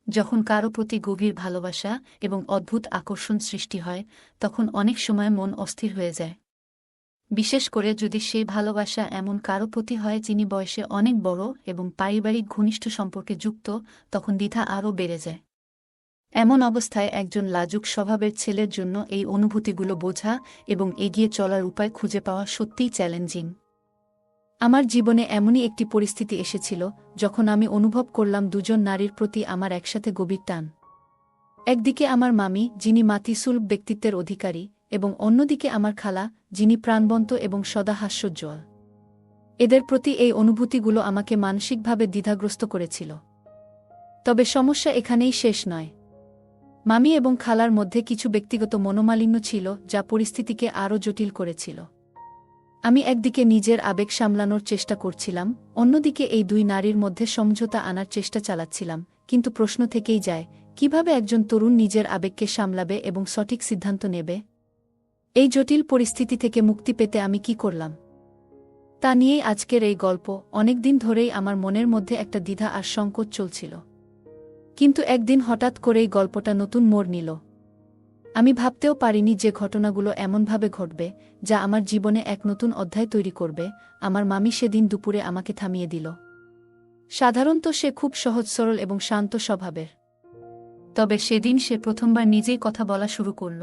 যখন কারো প্রতি গভীর ভালোবাসা এবং অদ্ভুত আকর্ষণ সৃষ্টি হয় তখন অনেক সময় মন অস্থির হয়ে যায়। বিশেষ করে যদি সেই ভালোবাসা এমন কারো প্রতি হয় যিনি বয়সে অনেক বড় এবং পারিবারিক ঘনিষ্ঠ সম্পর্কে যুক্ত, তখন দ্বিধা আরও বেড়ে যায়। এমন অবস্থায় একজন লাজুক স্বভাবের ছেলের জন্য এই অনুভূতিগুলো বোঝা এবং এগিয়ে চলার উপায় খুঁজে পাওয়া সত্যিই চ্যালেঞ্জিং। আমার জীবনে এমনই একটি পরিস্থিতি এসেছিল যখন আমি অনুভব করলাম দুজন নারীর প্রতি আমার একসাথে গভীর টান। একদিকে আমার মামি, যিনি মাতৃসুলভ ব্যক্তিত্বের অধিকারী, এবং অন্যদিকে আমার খালা, যিনি প্রাণবন্ত এবং সদা হাস্যোজ্জ্বল। এদের প্রতি এই অনুভূতিগুলো আমাকে মানসিকভাবে দ্বিধাগ্রস্ত করেছিল। তবে সমস্যা এখানেই শেষ নয়। মামি এবং খালার মধ্যে কিছু ব্যক্তিগত মনোমালিন্য ছিল যা পরিস্থিতিকে আরও জটিল করেছিল। আমি একদিকে নিজের আবেগ সামলানোর চেষ্টা করছিলাম, অন্যদিকে এই দুই নারীর মধ্যে সমঝোতা আনার চেষ্টা চালাচ্ছিলাম, কিন্তু প্রশ্ন থেকেই যায়, কিভাবে একজন তরুণ নিজের আবেগকে সামলাবে এবং সঠিক সিদ্ধান্ত নেবে? এই জটিল পরিস্থিতি থেকে মুক্তি পেতে আমি কি করলাম তা নিয়েই আজকের এই গল্প। অনেকদিন ধরেই আমার মনের মধ্যে একটা দ্বিধা আর সংকোচ চলছিল, কিন্তু একদিন হঠাৎ করেই গল্পটা নতুন মোড় নিল। আমি ভাবতেও পারিনি যে ঘটনাগুলো এমনভাবে ঘটবে যা আমার জীবনে এক নতুন অধ্যায় তৈরি করবে। আমার মামি সেদিন দুপুরে আমাকে থামিয়ে দিল। সাধারণত সে খুব সহজ সরল এবং শান্ত স্বভাবের, তবে সেদিন সে প্রথমবার নিজেই কথা বলা শুরু করল।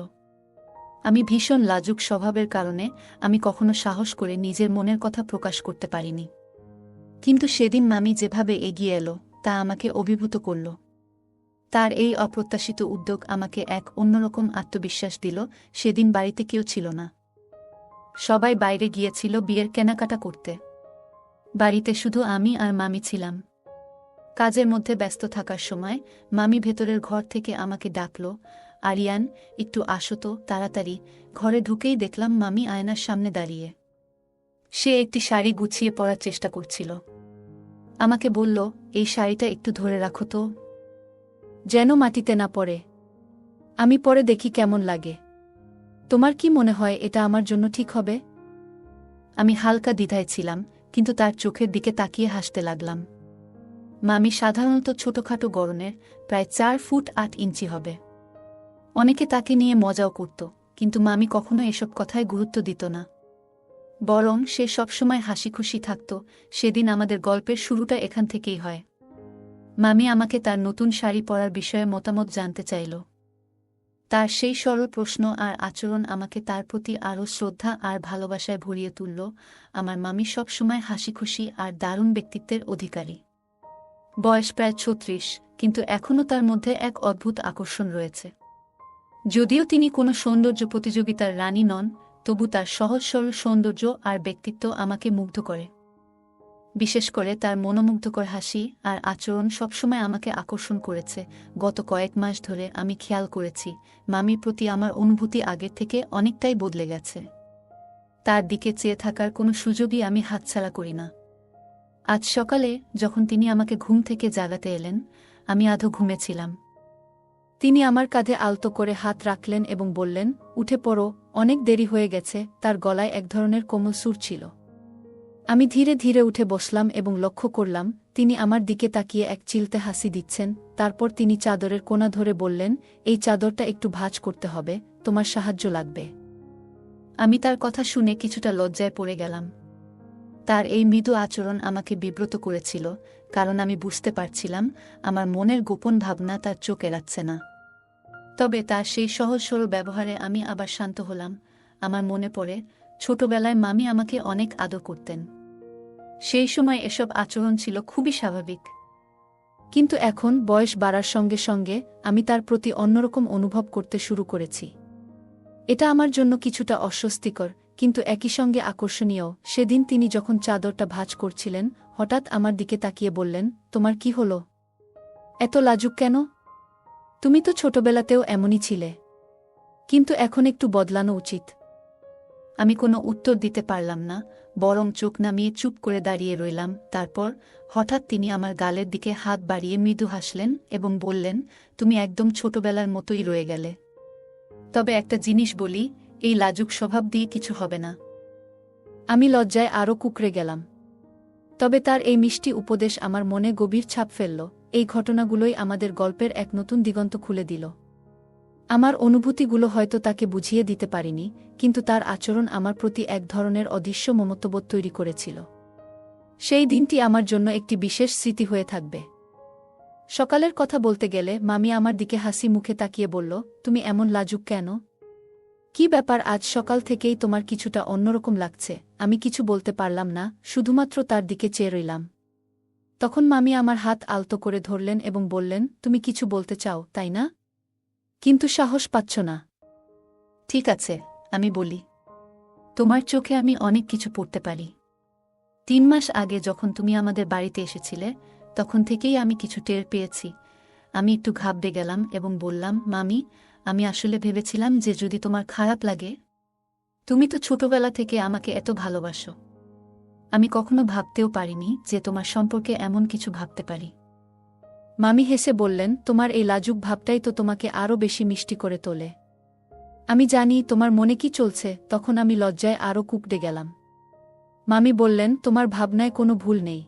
আমি ভীষণ লাজুক স্বভাবের কারণে আমি কখনো সাহস করে নিজের মনের কথা প্রকাশ করতে পারিনি, কিন্তু সেদিন মামি যেভাবে এগিয়ে এলো তা আমাকে অভিভূত করল। তার এই অপ্রত্যাশিত উদ্যোগ আমাকে এক অন্যরকম আত্মবিশ্বাস দিল। সেদিন বাড়িতে কেউ ছিল না, সবাই বাইরে গিয়েছিল বিয়ের কেনাকাটা করতে। বাড়িতে শুধু আমি আর মামি ছিলাম। কাজের মধ্যে ব্যস্ত থাকার সময় মামি ভেতরের ঘর থেকে আমাকে ডাকল, আরিয়ান, একটু আসো তো তাড়াতাড়ি। ঘরে ঢুকেই দেখলাম মামি আয়নার সামনে দাঁড়িয়ে। সে একটি শাড়ি গুছিয়ে পরার চেষ্টা করছিল। আমাকে বলল, এই শাড়িটা একটু ধরে রাখো তো, যেন মাটিতে না পড়ে। আমি পরে দেখি কেমন লাগে। তোমার কি মনে হয় এটা আমার জন্য ঠিক হবে? আমি হালকা দ্বিধায় ছিলাম, কিন্তু তার চোখের দিকে তাকিয়ে হাসতে লাগলাম। মামি সাধারণত ছোটখাটো গড়নের, প্রায় 4 ফুট 8 ইঞ্চি হবে। অনেকে তাকে নিয়ে মজাও করত, কিন্তু মামি কখনো এসব কথায় গুরুত্ব দিত না। বরং সে সবসময় হাসিখুশি থাকত। সেদিন আমাদের গল্পের শুরুটা এখান থেকেই হয়। মামি আমাকে তার নতুন শাড়ি পরার বিষয়ে মতামত জানতে চাইল। তার সেই সরল প্রশ্ন আর আচরণ আমাকে তার প্রতি আরও শ্রদ্ধা আর ভালোবাসায় ভরিয়ে তুলল। আমার মামি সবসময় হাসিখুশি আর দারুণ ব্যক্তিত্বের অধিকারী। বয়স প্রায় 36, কিন্তু এখনও তার মধ্যে এক অদ্ভুত আকর্ষণ রয়েছে। যদিও তিনি কোনো সৌন্দর্য প্রতিযোগিতার রানী নন, তবু তার সহজ সরল সৌন্দর্য আর ব্যক্তিত্ব আমাকে মুগ্ধ করে। বিশেষ করে তার মনোমুগ্ধকর হাসি আর আচরণ সবসময় আমাকে আকর্ষণ করেছে। গত কয়েক মাস ধরে আমি খেয়াল করেছি মামির প্রতি আমার অনুভূতি আগের থেকে অনেকটাই বদলে গেছে। তার দিকে চেয়ে থাকার কোনো সুযোগই আমি হাতছাড়া করি না। আজ সকালে যখন তিনি আমাকে ঘুম থেকে জাগাতে এলেন, আমি আধো ঘুমেছিলাম। তিনি আমার কাঁধে আলতো করে হাত রাখলেন এবং বললেন, উঠে পড়ো, অনেক দেরি হয়ে গেছে। তার গলায় এক ধরনের কোমল সুর ছিল। আমি ধীরে ধীরে উঠে বসলাম এবং লক্ষ্য করলাম তিনি আমার দিকে তাকিয়ে এক চিলতে হাসি দিচ্ছেন। তারপর তিনি চাদরের কোণা ধরে বললেন, এই চাদরটা একটু ভাঁজ করতে হবে, তোমার সাহায্য লাগবে। আমি তার কথা শুনে কিছুটা লজ্জায় পড়ে গেলাম। তার এই মৃদু আচরণ আমাকে বিব্রত করেছিল, কারণ আমি বুঝতে পারছিলাম আমার মনের গোপন ভাবনা তার চোখ এড়াচ্ছে না। তবে তার সেই সহজ সরল ব্যবহারে আমি আবার শান্ত হলাম। আমার মনে পড়ে ছোটবেলায় মামি আমাকে অনেক আদর করতেন। সেই সময় এসব আচরণ ছিল খুবই স্বাভাবিক, কিন্তু এখন বয়স বাড়ার সঙ্গে সঙ্গে আমি তার প্রতি অন্যরকম অনুভব করতে শুরু করেছি। এটা আমার জন্য কিছুটা অস্বস্তিকর, কিন্তু একই সঙ্গে আকর্ষণীয়। সেদিন তিনি যখন চাদরটা ভাঁজ করছিলেন, হঠাৎ আমার দিকে তাকিয়ে বললেন, তোমার কি হলো? এত লাজুক কেন? তুমি তো ছোটবেলাতেও এমনই ছিলে, কিন্তু এখন একটু বদলানো উচিত। আমি কোনো উত্তর দিতে পারলাম না, বরং চোখ নামিয়ে চুপ করে দাঁড়িয়ে রইলাম। তারপর হঠাৎ তিনি আমার গালের দিকে হাত বাড়িয়ে মৃদু হাসলেন এবং বললেন, তুমি একদম ছোটবেলার মতোই রয়ে গেলে। তবে একটা জিনিস বলি, এই লাজুক স্বভাব দিয়ে কিছু হবে না। আমি লজ্জায় আরও কুঁকড়ে গেলাম। তবে তার এই মিষ্টি উপদেশ আমার মনে গভীর ছাপ ফেলল। এই ঘটনাগুলোই আমাদের গল্পের এক নতুন দিগন্ত খুলে দিল। আমার অনুভূতিগুলো হয়তো তাকে বুঝিয়ে দিতে পারিনি, কিন্তু তার আচরণ আমার প্রতি এক ধরনের অদৃশ্য মমত্ববোধ তৈরি করেছিল। সেই দিনটি আমার জন্য একটি বিশেষ স্মৃতি হয়ে থাকবে। সকালের কথা বলতে গেলে মামি আমার দিকে হাসি মুখে তাকিয়ে বলল, তুমি এমন লাজুক কেন? কি ব্যাপার, আজ সকাল থেকেই তোমার কিছুটা অন্যরকম লাগছে। আমি কিছু বলতে পারলাম না, শুধুমাত্র তার দিকে চেয়ে রইলাম। তখন মামি আমার হাত আলতো করে ধরলেন এবং বললেন, তুমি কিছু বলতে চাও, তাই না? কিন্তু সাহস পাচ্ছ না। ঠিক আছে, আমি বলি। তোমার চোখে আমি অনেক কিছু পড়তে পারি। 3 মাস আগে যখন তুমি আমাদের বাড়িতে এসেছিলে, তখন থেকেই আমি কিছু টের পেয়েছি। আমি একটু ঘাবড়ে গেলাম এবং বললাম, মামি, আমি আসলে ভেবেছিলাম যে যদি তোমার খারাপ লাগে। তুমি তো ছোটবেলা থেকে আমাকে এত ভালোবাসো। আমি কখনো ভাবতেও পারিনি যে তোমার সম্পর্কে এমন কিছু ভাবতে পারি। মামি হেসে বললেন, তোমার এই লাজুক ভাবটাই তো তোমাকে আরও বেশি মিষ্টি করে তোলে। আমি জানি তোমার মনে কি চলছে। তখন আমি লজ্জায় আরও কুঁকড়ে গেলাম। মামি বললেন, তোমার ভাবনায় কোনো ভুল নেই।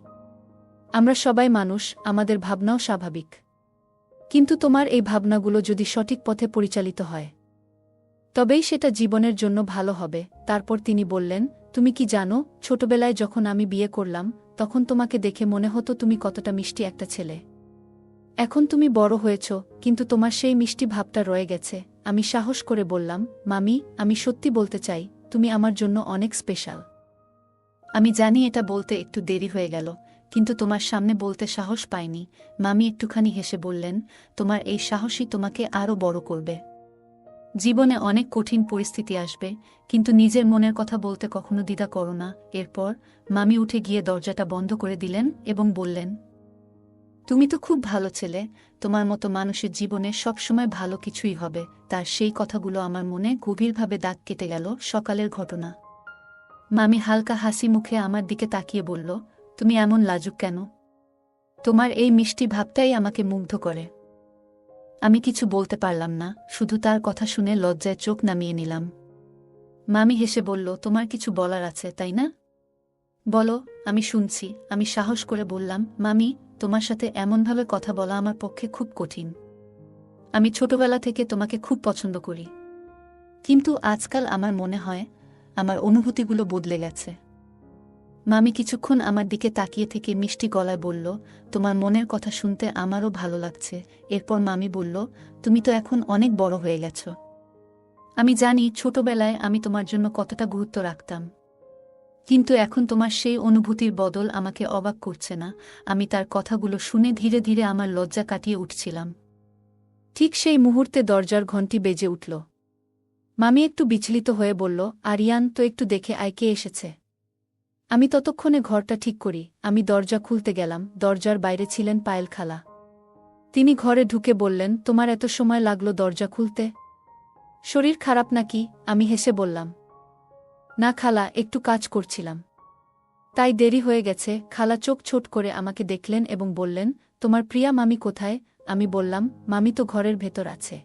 আমরা সবাই মানুষ, আমাদের ভাবনাও স্বাভাবিক। কিন্তু তোমার এই ভাবনাগুলো যদি সঠিক পথে পরিচালিত হয়, তবেই সেটা জীবনের জন্য ভালো হবে। তারপর তিনি বললেন, তুমি কি জানো, ছোটবেলায় যখন আমি বিয়ে করলাম, তখন তোমাকে দেখে মনে হতো তুমি কতটা মিষ্টি একটা ছেলে। এখন তুমি বড় হয়েছ, কিন্তু তোমার সেই মিষ্টি ভাবটা রয়ে গেছে। আমি সাহস করে বললাম, মামি, আমি সত্যি বলতে চাই, তুমি আমার জন্য অনেক স্পেশাল। আমি জানি এটা বলতে একটু দেরি হয়ে গেল, কিন্তু তোমার সামনে বলতে সাহস পাইনি। মামি একটুখানি হেসে বললেন, তোমার এই সাহসই তোমাকে আরও বড় করবে। জীবনে অনেক কঠিন পরিস্থিতি আসবে, কিন্তু নিজের মনের কথা বলতে কখনো দ্বিধা করো না। এরপর মামি উঠে গিয়ে দরজাটা বন্ধ করে দিলেন এবং বললেন, তুমি তো খুব ভালো ছেলে, তোমার মতো মানুষের জীবনে সবসময় ভালো কিছুই হবে। তার সেই কথাগুলো আমার মনে গভীরভাবে দাগ কেটে গেল। সকালের ঘটনা। মামি হালকা হাসি মুখে আমার দিকে তাকিয়ে বলল, তুমি এমন লাজুক কেন? তোমার এই মিষ্টি ভাবটাই আমাকে মুগ্ধ করে। আমি কিছু বলতে পারলাম না, শুধু তার কথা শুনে লজ্জায় চোখ নামিয়ে নিলাম। মামি হেসে বলল, তোমার কিছু বলার আছে, তাই না? বলো, আমি শুনছি। আমি সাহস করে বললাম, মামি, তোমার সাথে এমনভাবে কথা বলা আমার পক্ষে খুব কঠিন। আমি ছোটবেলা থেকে তোমাকে খুব পছন্দ করি, কিন্তু আজকাল আমার মনে হয় আমার অনুভূতিগুলো বদলে গেছে। মামি কিছুক্ষণ আমার দিকে তাকিয়ে থেকে মিষ্টি গলায় বলল, তোমার মনের কথা শুনতে আমারও ভালো লাগছে। এরপর মামি বলল, তুমি তো এখন অনেক বড় হয়ে গেছ। আমি জানি ছোটবেলায় আমি তোমার জন্য কতটা গুরুত্ব রাখতাম, কিন্তু এখন তোমার সেই অনুভূতির বদল আমাকে অবাক করছে না। আমি তার কথাগুলো শুনে ধীরে ধীরে আমার লজ্জা কাটিয়ে উঠছিলাম। ঠিক সেই মুহূর্তে দরজার ঘণ্টি বেজে উঠল। মামি একটু বিচলিত হয়ে বলল, আরিয়ান, তো একটু দেখে আয়, কে এসেছে। আমি ততক্ষণে ঘরটা ঠিক করি। আমি দরজা খুলতে গেলাম। দরজার বাইরে ছিলেন পায়েল খালা। তিনি ঘরে ঢুকে বললেন, তোমার এত সময় লাগলো দরজা খুলতে? শরীর খারাপ নাকি? আমি হেসে বললাম, না খালা, একটু কাজ করছিলাম, তাই দেরি হয়ে গেছে। খালা চোখ ছোট করে আমাকে দেখলেন এবং বললেন, তোমার প্রিয়া মামি কোথায়? আমি বললাম, মামি তো ঘরের ভেতর আছে।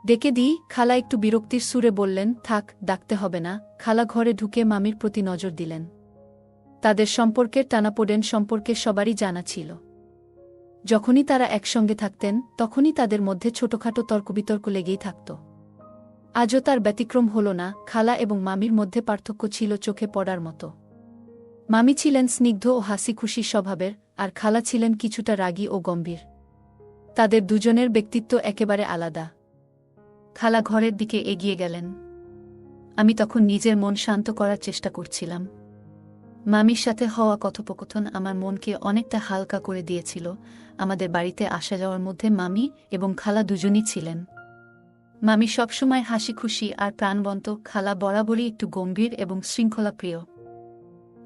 ডেকে দিই? খালা একটু বিরক্তির সুরে বললেন, থাক, ডাকতে হবে না। খালা ঘরে ঢুকে মামির প্রতি নজর দিলেন। তাদের সম্পর্কের টানাপোড়েন সম্পর্কে সবারই জানা ছিল। যখনই তারা একসঙ্গে থাকতেন, তখনই তাদের মধ্যে ছোটখাটো তর্কবিতর্ক লেগেই থাকত। আজও তার ব্যতিক্রম হল না। খালা এবং মামির মধ্যে পার্থক্য ছিল চোখে পড়ার মতো। মামি ছিলেন স্নিগ্ধ ও হাসিখুশি স্বভাবের, আর খালা ছিলেন কিছুটা রাগী ও গম্ভীর। তাদের দুজনের ব্যক্তিত্ব একেবারে আলাদা। খালা ঘরের দিকে এগিয়ে গেলেন। আমি তখন নিজের মন শান্ত করার চেষ্টা করছিলাম। মামির সাথে হওয়া কথোপকথন আমার মনকে অনেকটা হালকা করে দিয়েছিল। আমাদের বাড়িতে আসা যাওয়ার মধ্যে মামি এবং খালা দুজনই ছিলেন। মামি সবসময় হাসি খুশি আর প্রাণবন্ত, খালা বরাবরই একটু গম্ভীর এবং শৃঙ্খলাপ্রিয়।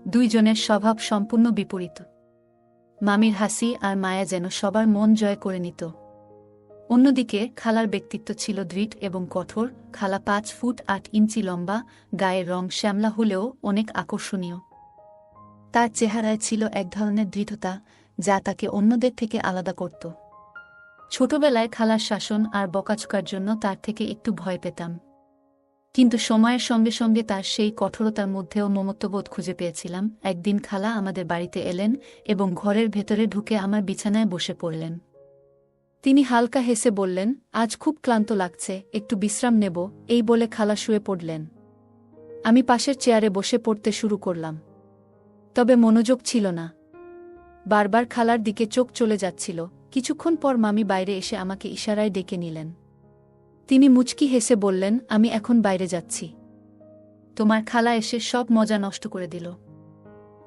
দুইজনের স্বভাব সম্পূর্ণ বিপরীত। মামির হাসি আর মায়া যেন সবার মন জয় করে নিত। অন্যদিকে খালার ব্যক্তিত্ব ছিল দৃঢ় এবং কঠোর। খালা 5 ফুট 8 ইঞ্চি লম্বা, গায়ের রং শ্যামলা হলেও অনেক আকর্ষণীয়। তার চেহারায় ছিল এক ধরনের দৃঢ়তা, যা তাকে অন্যদের থেকে আলাদা করত। ছোটবেলায় খালার শাসন আর বকাঝকার জন্য তার থেকে একটু ভয় পেতাম। কিন্তু সময়ের সঙ্গে সঙ্গে তার সেই কঠোরতার মধ্যেও মমত্ববোধ খুঁজে পেয়েছিলাম। একদিন খালা আমাদের বাড়িতে এলেন এবং ঘরের ভেতরে ঢুকে আমার বিছানায় বসে পড়লেন। তিনি হালকা হেসে বললেন, আজ খুব ক্লান্ত লাগছে, একটু বিশ্রাম নেব, এই বলে খালা শুয়ে পড়লেন। আমি পাশের চেয়ারে বসে পড়তে শুরু করলাম। তবে মনোযোগ ছিল না। বারবার খালার দিকে চোখ চলে যাচ্ছিল। কিছুক্ষণ পর মামি বাইরে এসে আমাকে ইশারায় ডেকে নিলেন। তিনি মুচকি হেসে বললেন, আমি এখন বাইরে যাচ্ছি। তোমার খালা এসে সব মজা নষ্ট করে দিল।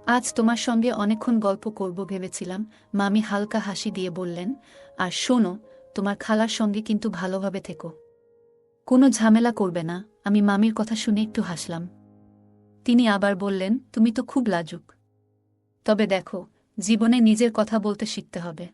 আজ তোমার সঙ্গে অনেকক্ষণ গল্প করব ভেবেছিলাম। মামি হালকা হাসি দিয়ে বললেন, আর শোনো, তোমার খালার সঙ্গে কিন্তু ভালোভাবে থেকো, কোনো ঝামেলা করবে না। আমি মামির কথা শুনে একটু হাসলাম। তিনি আবার বললেন, তুমি তো খুব লাজুক। তবে দেখো, জীবনে নিজের কথা বলতে শিখতে হবে।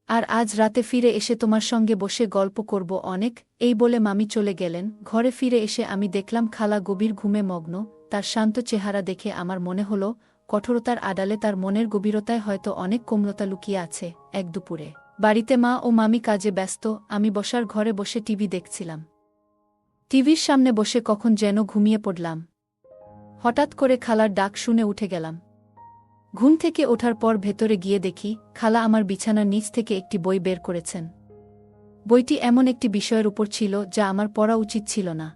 আর আজ রাতে ফিরে এসে তোমার সঙ্গে বসে গল্প করব অনেক। এই বলে মামি চলে গেলেন। ঘরে ফিরে এসে আমি দেখলাম খালা গভীর ঘুমে মগ্ন। তার শান্ত চেহারা দেখে আমার মনে হল, কঠোরতার আড়ালে তার মনের গভীরতায় হয়তো অনেক কোমলতা লুকিয়ে আছে। এক দুপুরে বাড়িতে মা ও মামি কাজে ব্যস্ত, আমি বসার ঘরে বসে টিভি দেখছিলাম। টিভির সামনে বসে কখন যেন ঘুমিয়ে পড়লাম। হঠাৎ করে খালার ডাক শুনে উঠে গেলাম। ঘুম থেকে ওঠার পর ভেতরে গিয়ে দেখি, খালা আমার বিছানার নিচ থেকে একটি বই বের করেছেন। বইটি এমন একটি বিষয়ের উপর ছিল যা আমার পড়া উচিত ছিল না।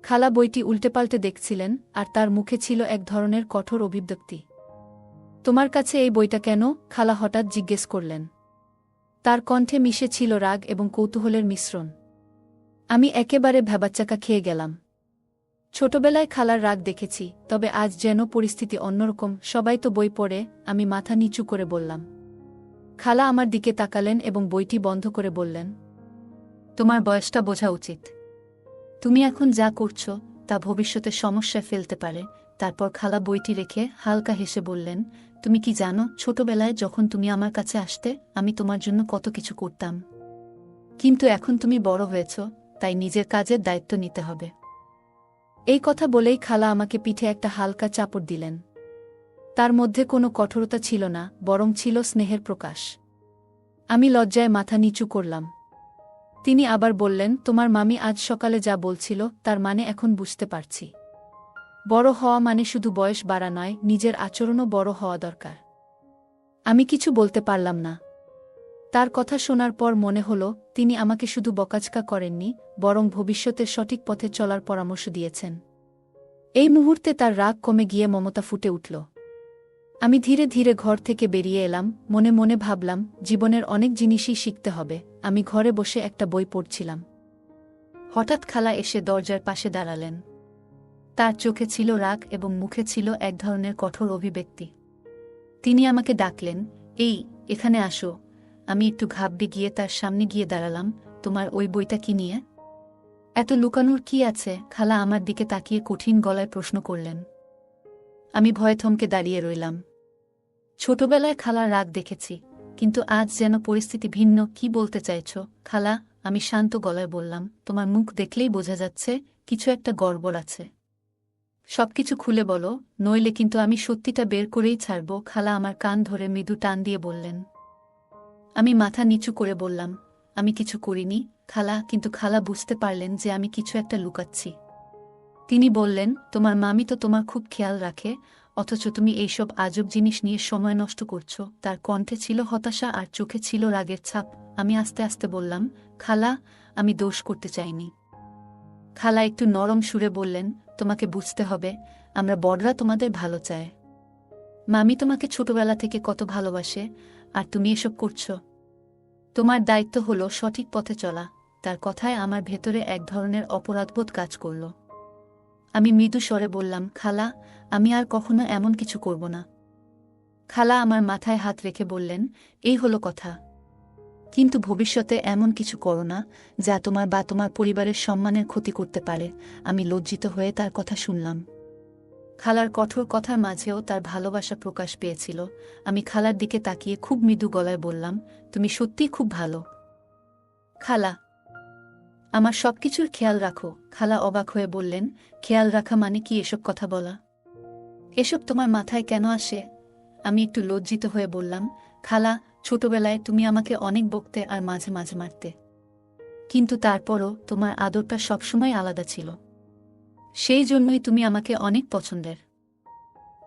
খালা বইটি উল্টেপাল্টে দেখছিলেন, আর তার মুখে ছিল এক ধরনের কঠোর অভিব্যক্তি। তোমার কাছে এই বইটা কেন? খালা হঠাৎ জিজ্ঞেস করলেন। তার কণ্ঠে মিশে ছিল রাগ এবং কৌতূহলের মিশ্রণ। আমি একেবারে ভ্যাবাচ্চাকা খেয়ে গেলাম। ছোটবেলায় খালার রাগ দেখেছি, তবে আজ যেন পরিস্থিতি অন্যরকম। সবাই তো বই পড়ে, আমি মাথা নিচু করে বললাম। খালা আমার দিকে তাকালেন এবং বইটি বন্ধ করে বললেন, তোমার বয়সটা বোঝা উচিত। তুমি এখন যা করছো তা ভবিষ্যতে সমস্যায় ফেলতে পারে। তারপর খালা বইটি রেখে হালকা হেসে বললেন, তুমি কি জানো, ছোটবেলায় যখন তুমি আমার কাছে আসতে আমি তোমার জন্য কত কিছু করতাম। কিন্তু এখন তুমি বড় হয়েছ, তাই নিজের কাজের দায়িত্ব নিতে হবে। এই কথা বলেই খালা আমাকে পিঠে একটা হালকা চাপড় দিলেন। তার মধ্যে কোনো কঠোরতা ছিল না, বরং ছিল স্নেহের প্রকাশ। আমি লজ্জায় মাথা নিচু করলাম। তিনি আবার বললেন, তোমার মামি আজ সকালে যা বলছিল তার মানে এখন বুঝতে পারছি। বড় হওয়া মানে শুধু বয়স বাড়া নয়, নিজের আচরণও বড় হওয়া দরকার। আমি কিছু বলতে পারলাম না। তার কথা শোনার পর মনে হল, তিনি আমাকে শুধু বকাঝকা করেননি, বরং ভবিষ্যতের সঠিক পথে চলার পরামর্শ দিয়েছেন। এই মুহূর্তে তার রাগ কমে গিয়ে মমতা ফুটে উঠল। আমি ধীরে ধীরে ঘর থেকে বেরিয়ে এলাম, মনে মনে ভাবলাম, জীবনের অনেক জিনিসই শিখতে হবে। আমি ঘরে বসে একটা বই পড়ছিলাম। হঠাৎ খালা এসে দরজার পাশে দাঁড়ালেন। তার চোখে ছিল রাগ এবং মুখে ছিল এক ধরনের কঠোর অভিব্যক্তি। তিনি আমাকে ডাকলেন, এই, এখানে আসো। আমি একটু ঘাবড়ে গিয়ে তার সামনে গিয়ে দাঁড়ালাম। তোমার ওই বইটা কি নিয়ে? এত লুকানোর কি আছে? খালা আমার দিকে তাকিয়ে কঠিন গলায় প্রশ্ন করলেন। আমি ভয়ে থমকে দাঁড়িয়ে রইলাম। ছোটবেলায় খালার রাগ দেখেছি, কিন্তু আজ যেন পরিস্থিতি ভিন্ন। কি বলতে চাইছ খালা? আমি শান্ত গলায় বললাম, তোমার মুখ দেখলেই বোঝা যাচ্ছে কিছু একটা গড়বড় আছে। সবকিছু খুলে বলো, নইলে কিন্তু আমি সত্যিটা বের করেই ছাড়ব। খালা আমার কান ধরে মৃদু টান দিয়ে বললেন। আমি মাথা নিচু করে বললাম, আমি কিছু করিনি খালা। কিন্তু খালা বুঝতে পারলেন যে আমি কিছু একটা লুকাচ্ছি। তিনি বললেন, তোমার মামি তো তোমার খুব খেয়াল রাখে, অথচ তুমি এইসব আজব জিনিস নিয়ে সময় নষ্ট করছো। তার কণ্ঠে ছিল হতাশা আর চোখে ছিল রাগের ছাপ। আমি আস্তে আস্তে বললাম, খালা, আমি দোষ করতে চাইনি। খালা একটু নরম সুরে বললেন, তোমাকে বুঝতে হবে, আমরা বড়রা তোমাদের ভালো চায়। মামি তোমাকে ছোটবেলা থেকে কত ভালোবাসে, আর তুমি এসব করছো। তোমার দায়িত্ব হলো সঠিক পথে চলা। তার কথায় আমার ভেতরে এক ধরনের অপরাধবোধ কাজ করল। আমি মৃদু স্বরে বললাম, খালা, আমি আর কখনো এমন কিছু করব না। খালা আমার মাথায় হাত রেখে বললেন, এই হলো কথা। কিন্তু ভবিষ্যতে এমন কিছু করো না যা তোমার বা তোমার পরিবারের সম্মানের ক্ষতি করতে পারে। আমি লজ্জিত হয়ে তার কথা শুনলাম। খালার কঠোর কথার মাঝেও তার ভালোবাসা প্রকাশ পেয়েছিল। আমি খালার দিকে তাকিয়ে খুব মৃদু গলায় বললাম, তুমি সত্যিই খুব ভালো খালা। আমার সবকিছুর খেয়াল রাখো। খালা অবাক হয়ে বললেন, খেয়াল রাখা মানে কি? এসব কথা বলা, এসব তোমার মাথায় কেন আসে? আমি একটু লজ্জিত হয়ে বললাম, খালা, ছোটবেলায় তুমি আমাকে অনেক বকতে আর মাঝে মাঝে মারতে, কিন্তু তারপরও তোমার আদরটা সবসময় আলাদা ছিল। সেই জন্যই তুমি আমাকে অনেক পছন্দের।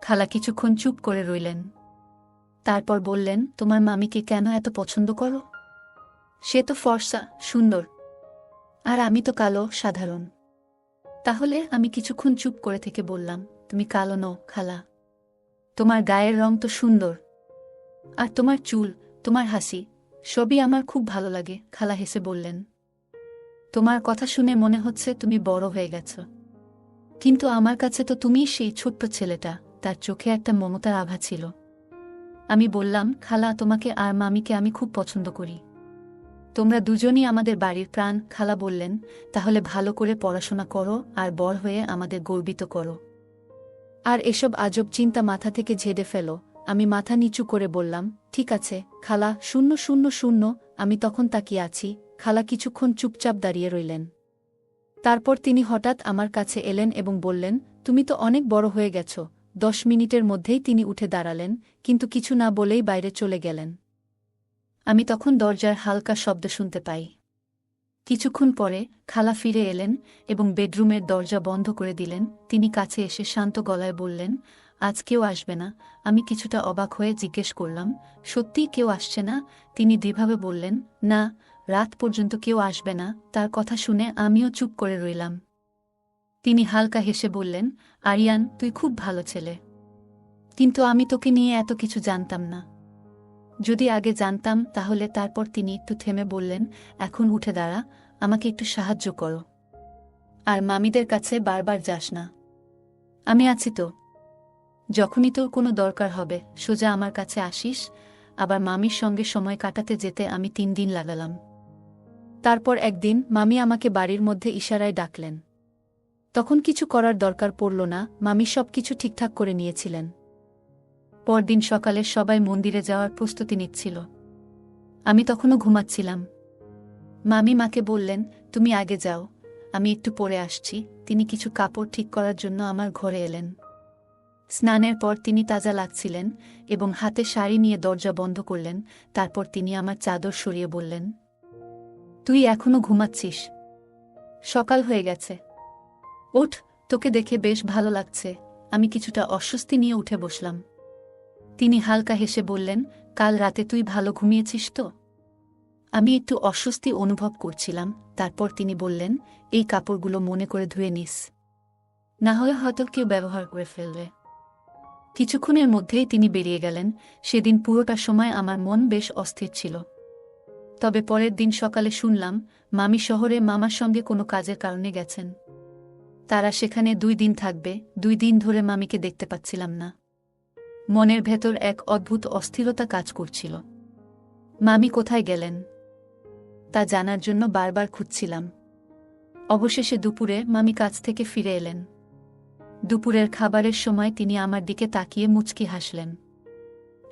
খালা কিছুক্ষণ চুপ করে রইলেন। তারপর বললেন, তোমার মামিকে কেন এত পছন্দ করো? সে তো ফর্সা, সুন্দর, আর আমি তো কালো, সাধারণ। তাহলে? আমি কিছুক্ষণ চুপ করে থেকে বললাম, তুমি কালো নও খালা। তোমার গায়ের রং তো সুন্দর, আর তোমার চুল, তোমার হাসি, সবই আমার খুব ভালো লাগে। খালা হেসে বললেন, তোমার কথা শুনে মনে হচ্ছে তুমি বড় হয়ে গেছ, কিন্তু আমার কাছে তো তুমিই সেই ছোট্ট ছেলেটা। তার চোখে একটা মমতার আভা ছিল। আমি বললাম, খালা, তোমাকে আর মামিকে আমি খুব পছন্দ করি। তোমরা দুজনই আমাদের বাড়ির প্রাণ। খালা বললেন, তাহলে ভালো করে পড়াশোনা করো আর বড় হয়ে আমাদের গর্বিত করো। আর এসব আজব চিন্তা মাথা থেকে ঝেড়ে ফেলো। আমি মাথা নিচু করে বললাম, ঠিক আছে খালা। 000। আমি তখন তাকিয়ে আছি। খালা কিছুক্ষণ চুপচাপ দাঁড়িয়ে রইলেন। তারপর তিনি হঠাৎ আমার কাছে এলেন এবং বললেন, তুমি তো অনেক বড় হয়ে গেছ। 10 মিনিটের মধ্যেই তিনি উঠে দাঁড়ালেন, কিন্তু কিছু না বলেই বাইরে চলে গেলেন। আমি তখন দরজার হালকা শব্দ শুনতে পাই। কিছুক্ষণ পরে খালা ফিরে এলেন এবং বেডরুমের দরজা বন্ধ করে দিলেন। তিনি কাছে এসে শান্ত গলায় বললেন, আজ কেউ আসবে না? আমি কিছুটা অবাক হয়ে জিজ্ঞেস করলাম, সত্যিই কেউ আসছে না? তিনি দৃঢ়ভাবে বললেন, না, রাত পর্যন্ত কেউ আসবে না। তার কথা শুনে আমিও চুপ করে রইলাম। তিনি হালকা হেসে বললেন, আরিয়ান, তুই খুব ভালো ছেলে, কিন্তু আমি তোকে নিয়ে এত কিছু জানতাম না। যদি আগে জানতাম তাহলে। তারপর তিনি একটু থেমে বললেন, এখন উঠে দাঁড়া, আমাকে একটু সাহায্য করো। আর মামিদের কাছে বারবার যাস না। আমি আছি তো। যখনই তোর কোনো দরকার হবে সোজা আমার কাছে আসিস। আবার মামির সঙ্গে সময় কাটাতে যেতে আমি 3 দিন লাগালাম। তারপর একদিন মামি আমাকে বাড়ির মধ্যে ইশারায় ডাকলেন। তখন কিছু করার দরকার পড়ল না, মামি সব কিছু ঠিকঠাক করে নিয়েছিলেন। পরদিন সকালে সবাই মন্দিরে যাওয়ার প্রস্তুতি নিচ্ছিল। আমি তখনও ঘুমাচ্ছিলাম। মামি মাকে বললেন, তুমি আগে যাও, আমি একটু পরে আসছি। তিনি কিছু কাপড় ঠিক করার জন্য আমার ঘরে এলেন। স্নানের পর তিনি তাজা লাগছিলেন এবং হাতে শাড়ি নিয়ে দরজা বন্ধ করলেন। তারপর তিনি আমার চাদর সরিয়ে বললেন, তুই এখনো ঘুমাচ্ছিস? সকাল হয়ে গেছে, ওঠ, তোকে দেখে বেশ ভালো লাগছে। আমি কিছুটা অস্বস্তি নিয়ে উঠে বসলাম। তিনি হালকা হেসে বললেন, কাল রাতে তুই ভালো ঘুমিয়েছিস তো? আমি একটু অস্বস্তি অনুভব করছিলাম। তারপর তিনি বললেন, এই কাপড়গুলো মনে করে ধুয়ে নিস, না হলে হয়তো কেউ ব্যবহার করে ফেলবে। কিছুক্ষণের মধ্যেই তিনি বেরিয়ে গেলেন। সেদিন পুরোটা সময় আমার মন বেশ অস্থির ছিল। তবে পরের দিন সকালে শুনলাম মামি শহরে মামার সঙ্গে কোনো কাজের কারণে গেছেন। তারা সেখানে 2 দিন থাকবে। 2 দিন ধরে মামিকে দেখতে পাচ্ছিলাম না। মনের ভেতর এক অদ্ভুত অস্থিরতা কাজ করছিল। মামি কোথায় গেলেন তা জানার জন্য বারবার খুঁজছিলাম। অবশেষে দুপুরে মামি কাজ থেকে ফিরে এলেন। দুপুরের খাবারের সময় তিনি আমার দিকে তাকিয়ে মুচকি হাসলেন।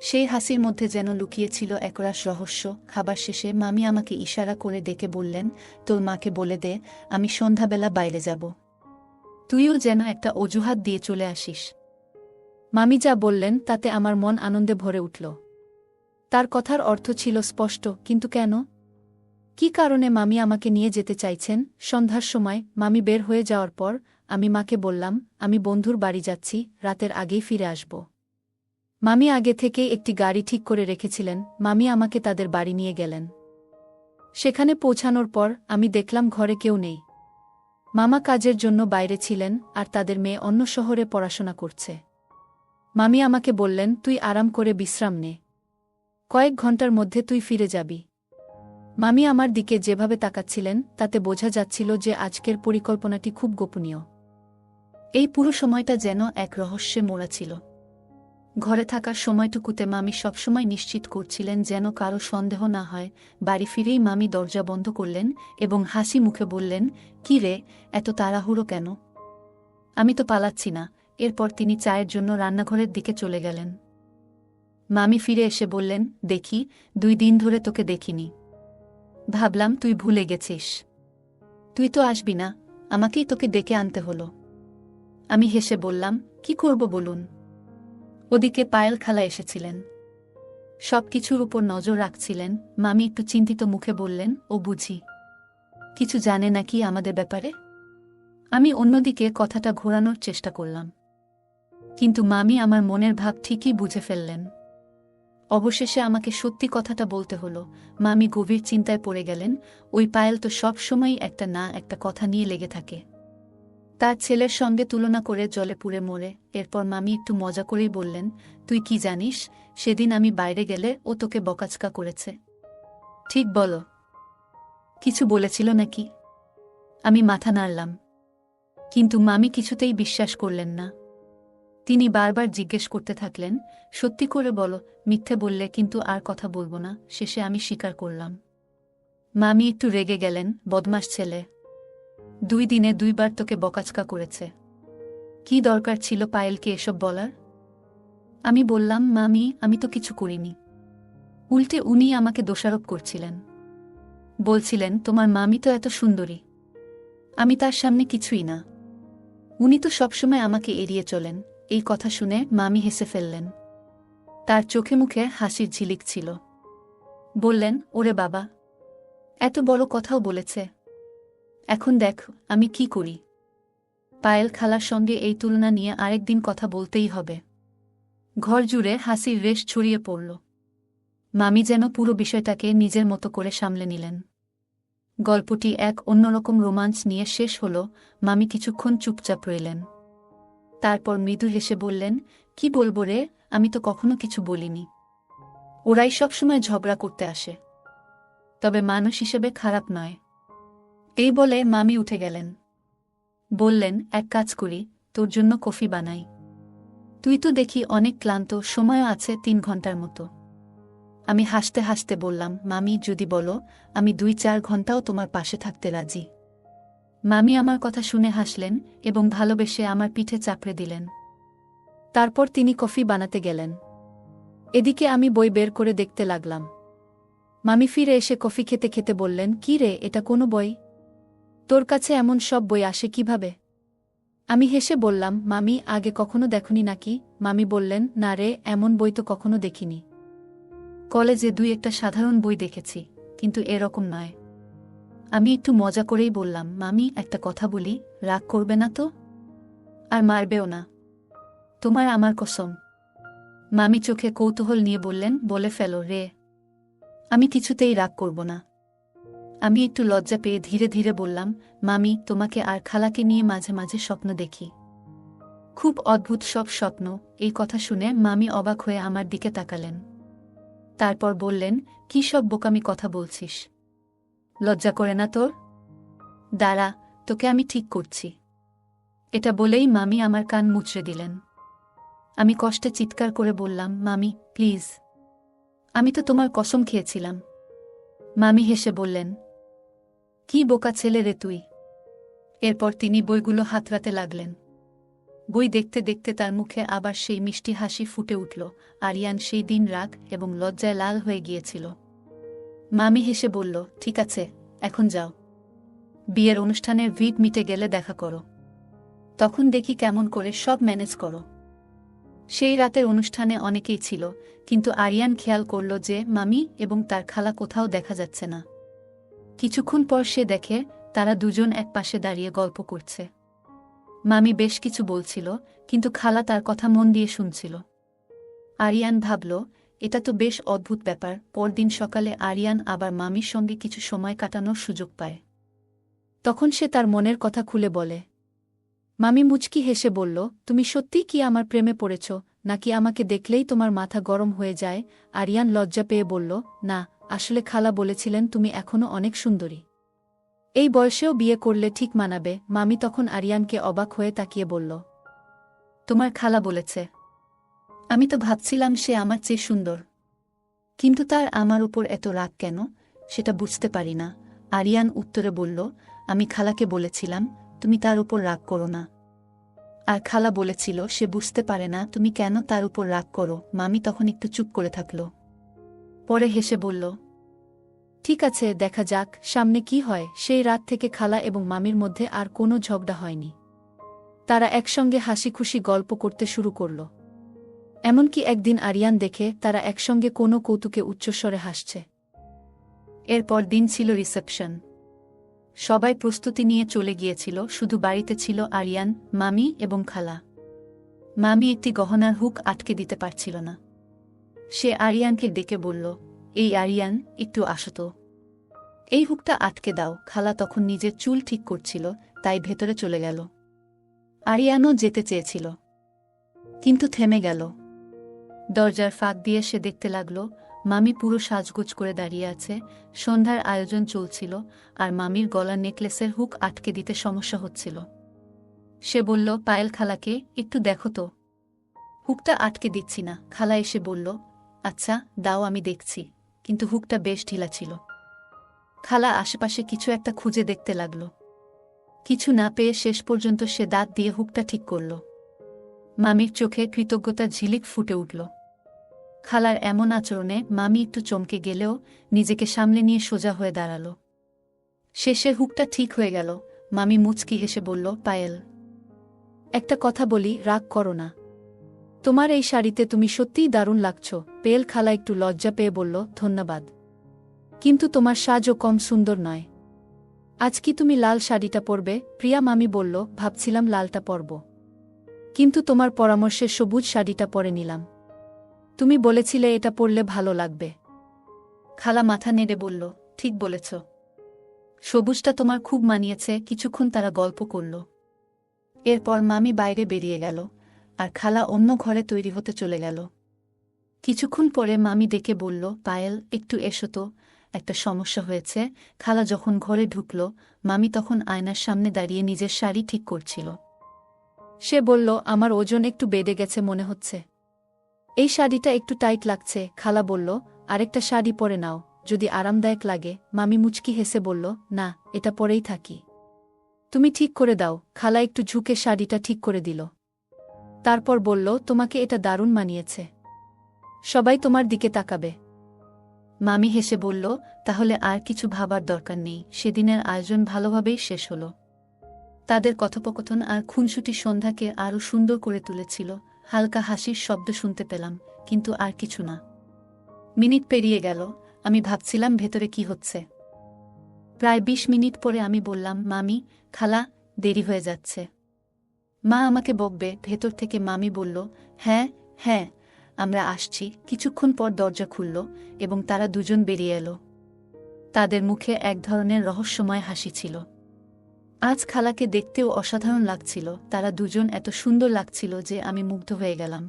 সেই হাসির মধ্যে যেন লুকিয়েছিল একরাশ রহস্য। খাবার শেষে মামি আমাকে ইশারা করে ডেকে বললেন, তোর মাকে বলে দে আমি সন্ধ্যাবেলা বাইরে যাব। তুইও যেন একটা অজুহাত দিয়ে চলে আসিস। মামি যা বললেন তাতে আমার মন আনন্দে ভরে উঠল। তার কথার অর্থ ছিল স্পষ্ট, কিন্তু কেন? কি কারণে মামি আমাকে নিয়ে যেতে চাইছেন? সন্ধ্যার সময় মামি বের হয়ে যাওয়ার পর আমি মাকে বললাম, আমি বন্ধুর বাড়ি যাচ্ছি, রাতের আগেই ফিরে আসব। মামি আগে থেকেই একটি গাড়ি ঠিক করে রেখেছিলেন। মামি আমাকে তাদের বাড়ি নিয়ে গেলেন। সেখানে পৌঁছানোর পর আমি দেখলাম ঘরে কেউ নেই। মামা কাজের জন্য বাইরে ছিলেন আর তাদের মেয়ে অন্য শহরে পড়াশোনা করছে। মামি আমাকে বললেন, তুই আরাম করে বিশ্রাম নে, কয়েক ঘন্টার মধ্যে তুই ফিরে যাবি। মামি আমার দিকে যেভাবে তাকাচ্ছিলেন তাতে বোঝা যাচ্ছিল যে আজকের পরিকল্পনাটি খুব গোপনীয়। এই পুরো সময়টা যেন এক রহস্যে মোড়া ছিল। ঘরে থাকার সময়টুকুতে মামি সবসময় নিশ্চিত করছিলেন যেন কারো সন্দেহ না হয়। বাড়ি ফিরেই মামি দরজা বন্ধ করলেন এবং হাসি মুখে বললেন, কি রে, এত তাড়াহুড়ো কেন? আমি তো পালাচ্ছি না। এরপর তিনি চায়ের জন্য রান্নাঘরের দিকে চলে গেলেন। মামি ফিরে এসে বললেন, দেখি 2 দিন ধরে তোকে দেখিনি, ভাবলাম তুই ভুলে গেছিস। তুই তো আসবি না, আমাকেই তোকে ডেকে আনতে হলো। আমি হেসে বললাম, কি করব বলুন? ওদিকে পায়েল খালা এসেছিলেন, সবকিছুর উপর নজর রাখছিলেন। মামি একটু চিন্তিত মুখে বললেন, ও বুঝি কিছু জানে নাকি আমাদের ব্যাপারে? আমি অন্যদিকে কথাটা ঘোরানোর চেষ্টা করলাম, কিন্তু মামি আমার মনের ভাব ঠিকই বুঝে ফেললেন। অবশেষে আমাকে সত্যি কথাটা বলতে হলো। মামি গভীর চিন্তায় পড়ে গেলেন। ওই পায়েল তো সব সময়ই একটা না একটা কথা নিয়ে লেগে থাকে, তার ছেলের সঙ্গে তুলনা করে জলে পুড়ে মরে। এরপর মামি একটু মজা করেই বললেন, তুই কি জানিস, সেদিন আমি বাইরে গেলে ও তোকে বকাচকা করেছে। ঠিক বলো, কিছু বলেছিল নাকি? আমি মাথা নাড়লাম, কিন্তু মামি কিছুতেই বিশ্বাস করলেন না। তিনি বারবার জিজ্ঞেস করতে থাকলেন, সত্যি করে বলো, মিথ্যে বললে কিন্তু আর কথা বলবো না। শেষে আমি স্বীকার করলাম। মামি একটু রেগে গেলেন, বদমাস ছেলে, 2 দিনে 2 বার তোকে বকাচকা করেছে, কি দরকার ছিল পায়েলকে এসব বলার? আমি বললাম, মামি আমি তো কিছু করিনি। উল্টে উনি আমাকে দোষারোপ করছিলেন, বলছিলেন তোমার মামি তো এত সুন্দরী, আমি তার সামনে কিছুই না, উনি তো সবসময় আমাকে এড়িয়ে চলেন। এই কথা শুনে মামি হেসে ফেললেন, তার চোখে মুখে হাসির ঝিলিক ছিল। বললেন, ওরে বাবা, এত বড় কথাও বলেছে, এখন দেখ আমি কি করি। পায়েল খালার সঙ্গে এই তুলনা নিয়ে আরেকদিন কথা বলতেই হবে। ঘর জুড়ে হাসির রেশ ছড়িয়ে পড়ল। মামি যেন পুরো বিষয়টাকে নিজের মতো করে সামলে নিলেন। গল্পটি এক অন্যরকম রোমাঞ্চ নিয়ে শেষ হল। মামি কিছুক্ষণ চুপচাপ রইলেন, তারপর মৃদু হেসে বললেন, কি বলবো রে, আমি তো কখনো কিছু বলিনি। ওরাই সবসময় ঝগড়া করতে আসে, তবে মানুষ হিসেবে খারাপ নয়। এই বলে মামি উঠে গেলেন। বললেন, এক কাজ করি, তোর জন্য কফি বানাই। তুই তো দেখি অনেক ক্লান্ত, সময়ও আছে 3 ঘন্টার মতো। আমি হাসতে হাসতে বললাম, মামি যদি বলো, আমি 2-4 ঘন্টাও তোমার পাশে থাকতে রাজি। মামি আমার কথা শুনে হাসলেন এবং ভালোবেসে আমার পিঠে চাপড়ে দিলেন। তারপর তিনি কফি বানাতে গেলেন। এদিকে আমি বই বের করে দেখতে লাগলাম। মামি ফিরে এসে কফি খেতে খেতে বললেন, কি রে, এটা কোনো বই? তোর কাছে এমন সব বই আসে কিভাবে? আমি হেসে বললাম, মামি আগে কখনো দেখনি নাকি? মামি বললেন, না রে, এমন বই তো কখনো দেখিনি। কলেজে 2-1টা সাধারণ বই দেখেছি, কিন্তু এরকম নয়। আমি একটু মজা করেই বললাম, মামি একটা কথা বলি, রাগ করবে না তো? আর মারবেও না, তোমার আমার কসম। মামি চোখে কৌতূহল নিয়ে বললেন, বলে ফেলো রে। আমি কিছুতেই রাগ করব না। আমি একটু লজ্জা পেয়ে ধীরে ধীরে বললাম, মামি তোমাকে আর খালাকে নিয়ে মাঝে মাঝে স্বপ্ন দেখি, খুব অদ্ভুত সব স্বপ্ন। এই কথা শুনে মামি অবাক হয়ে আমার দিকে তাকালেন। তারপর বললেন, কি সব বোকামি কথা বলছিস, লজ্জা করে না তোর? দাঁড়া, তোকে আমি ঠিক করছি। এটা বলেই মামি আমার কান মুচড়ে দিলেন। আমি কষ্টে চিৎকার করে বললাম, মামি প্লিজ, আমি তো তোমার কসম খেয়েছিলাম। মামি হেসে বললেন, কি বোকা ছেলে রে তুই। এরপর তিনি বইগুলো হাতড়াতে লাগলেন। বই দেখতে দেখতে তার মুখে আবার সেই মিষ্টি হাসি ফুটে উঠল। আরিয়ান সেই দিন রাগ এবং লজ্জায় লাল হয়ে গিয়েছিল। মামি হেসে বলল, ঠিক আছে, এখন যাও, বিয়ের অনুষ্ঠানের ভিড় মিটে গেলে দেখা করো, তখন দেখি কেমন করে সব ম্যানেজ করো। সেই রাতের অনুষ্ঠানে অনেকেই ছিল, কিন্তু আরিয়ান খেয়াল করল যে মামি এবং তার খালা কোথাও দেখা যাচ্ছে না। কিছুক্ষণ পর সে দেখে তারা দুজন এক পাশে দাঁড়িয়ে গল্প করছে। মামি বেশ কিছু বলছিল, কিন্তু খালা তার কথা মন দিয়ে শুনছিল। আরিয়ান ভাবল, এটা তো বেশ অদ্ভুত ব্যাপার। পরদিন সকালে আরিয়ান আবার মামির সঙ্গে কিছু সময় কাটানোর সুযোগ পায়। তখন সে তার মনের কথা খুলে বলে। মামি মুচকি হেসে বলল, তুমি সত্যিই কি আমার প্রেমে পড়েছ, নাকি আমাকে দেখলেই তোমার মাথা গরম হয়ে যায়? আরিয়ান লজ্জা পেয়ে বলল, না, আসলে খালা বলেছিলেন তুমি এখনো অনেক সুন্দরী, এই বয়সেও বিয়ে করলে ঠিক মানাবে। মামি তখন আরিয়ানকে অবাক হয়ে তাকিয়ে বলল, তোমার খালা বলেছে? আমি তো ভাবছিলাম সে আমার চেয়ে সুন্দর, কিন্তু তার আমার উপর এত রাগ কেন, সেটা বুঝতে পারি না। আরিয়ান উত্তরে বলল, আমি খালাকে বলেছিলাম তুমি তার উপর রাগ করো না, আর খালা বলেছিল সে বুঝতে পারে না তুমি কেন তার উপর রাগ করো। মামি তখন একটু চুপ করে থাকল, পরে হেসে বলল, ঠিক আছে, দেখা যাক সামনে কি হয়। সেই রাত থেকে খালা এবং মামির মধ্যে আর কোনো ঝগড়া হয়নি। তারা একসঙ্গে হাসি খুশি গল্প করতে শুরু করল। এমনকি একদিন আরিয়ান দেখে তারা একসঙ্গে কোনো কৌতুকে উচ্চস্বরে হাসছে। এরপর দিন ছিল রিসেপশন। সবাই প্রস্তুতি নিয়ে চলে গিয়েছিল, শুধু বাড়িতে ছিল আরিয়ান, মামি এবং খালা। মামি একটি গহনার হুক আটকে দিতে পারছিল না। সে আরিয়ানকে ডেকে বলল, এই আরিয়ান, একটু আসো তো, এই হুকটা আটকে দাও। খালা তখন নিজের চুল ঠিক করছিল, তাই ভেতরে চলে গেল। আরিয়ানও যেতে চেয়েছিল, কিন্তু থেমে গেল। দরজার ফাঁক দিয়ে সে দেখতে লাগল, মামি পুরো সাজগোজ করে দাঁড়িয়ে আছে। সন্ধ্যার আয়োজন চলছিল, আর মামির গলার নেকলেসের হুক আটকে দিতে সমস্যা হচ্ছিল। সে বলল পায়েল খালাকে, একটু দেখো তো, হুকটা আটকে দিচ্ছি না। খালা এসে বলল, আচ্ছা দাও, আমি দেখছি। কিন্তু হুকটা বেশ ঢিলা ছিল। খালা আশেপাশে কিছু একটা খুঁজে দেখতে লাগল। কিছু না পেয়ে শেষ পর্যন্ত সে দাঁত দিয়ে হুকটা ঠিক করল। মামির চোখে কৃতজ্ঞতার ঝিলিক ফুটে উঠল। খালার এমন আচরণে মামি একটু চমকে গেলেও নিজেকে সামলে নিয়ে সোজা হয়ে দাঁড়াল। শেষে হুকটা ঠিক হয়ে গেল। মামি মুচকি হেসে বলল, পায়েল, একটা কথা বলি, রাগ করো না। তোমার এই শাড়িতে তুমি সত্যিই দারুণ লাগছ। পেল খালা একটু লজ্জা পেয়ে বলল, ধন্যবাদ, কিন্তু তোমার সাজও কম সুন্দর নয়। আজ কি তুমি লাল শাড়িটা পরবে? প্রিয়া মামি বলল, ভাবছিলাম লালটা পরব, কিন্তু তোমার পরামর্শে সবুজ শাড়িটা পরে নিলাম। তুমি বলেছিলে এটা পরলে ভালো লাগবে। খালা মাথা নেড়ে বলল, ঠিক বলেছ, সবুজটা তোমার খুব মানিয়েছে। কিছুক্ষণ তারা গল্প করল। এরপর মামি বাইরে বেরিয়ে গেল, আর খালা অন্য ঘরে তৈরি হতে চলে গেল। কিছুক্ষণ পরে মামি ডেকে বলল, পায়েল, একটু এসো তো, একটা সমস্যা হয়েছে। খালা যখন ঘরে ঢুকল, মামি তখন আয়নার সামনে দাঁড়িয়ে নিজের শাড়ি ঠিক করছিল। সে বলল, আমার ওজন একটু বেড়ে গেছে মনে হচ্ছে। এই শাড়িটা একটু টাইট লাগছে। খালা বলল, আরেকটা শাড়ি পরে নাও, যদি আরামদায়ক লাগে। মামি মুচকি হেসে বলল, না, এটা পরেই থাকি। তুমি ঠিক করে দাও। খালা একটু ঝুঁকে শাড়িটা ঠিক করে দিল। তারপর বলল, তোমাকে এটা দারুণ মানিয়েছে, সবাই তোমার দিকে তাকাবে। মামি হেসে বলল, তাহলে আর কিছু ভাবার দরকার নেই। সেদিনের আয়োজন ভালোভাবেই শেষ হল। তাদের কথোপকথন আর খুনসুটি সন্ধ্যাকে আরও সুন্দর করে তুলেছিল। হালকা হাসির শব্দ শুনতে পেলাম, কিন্তু আর কিছু না। মিনিট পেরিয়ে গেল, আমি ভাবছিলাম ভেতরে কি হচ্ছে। প্রায় ২০ মিনিট পরে আমি বললাম, মামি, খালা, দেরি হয়ে যাচ্ছে, মা আমাকে বকবে। ভেতর থেকে মামি বলল, হ্যাঁ হ্যাঁ, আমরা আসছি। কিছুক্ষণ পর দরজা খুলল এবং তারা দুজন বেরিয়ে এলো। তাদের মুখে এক ধরনের রহস্যময় হাসি ছিল। আজ খালাকে দেখতেও অসাধারণ লাগছিল। তারা দুজন এত সুন্দর লাগছিল যে আমি মুগ্ধ হয়ে গেলাম।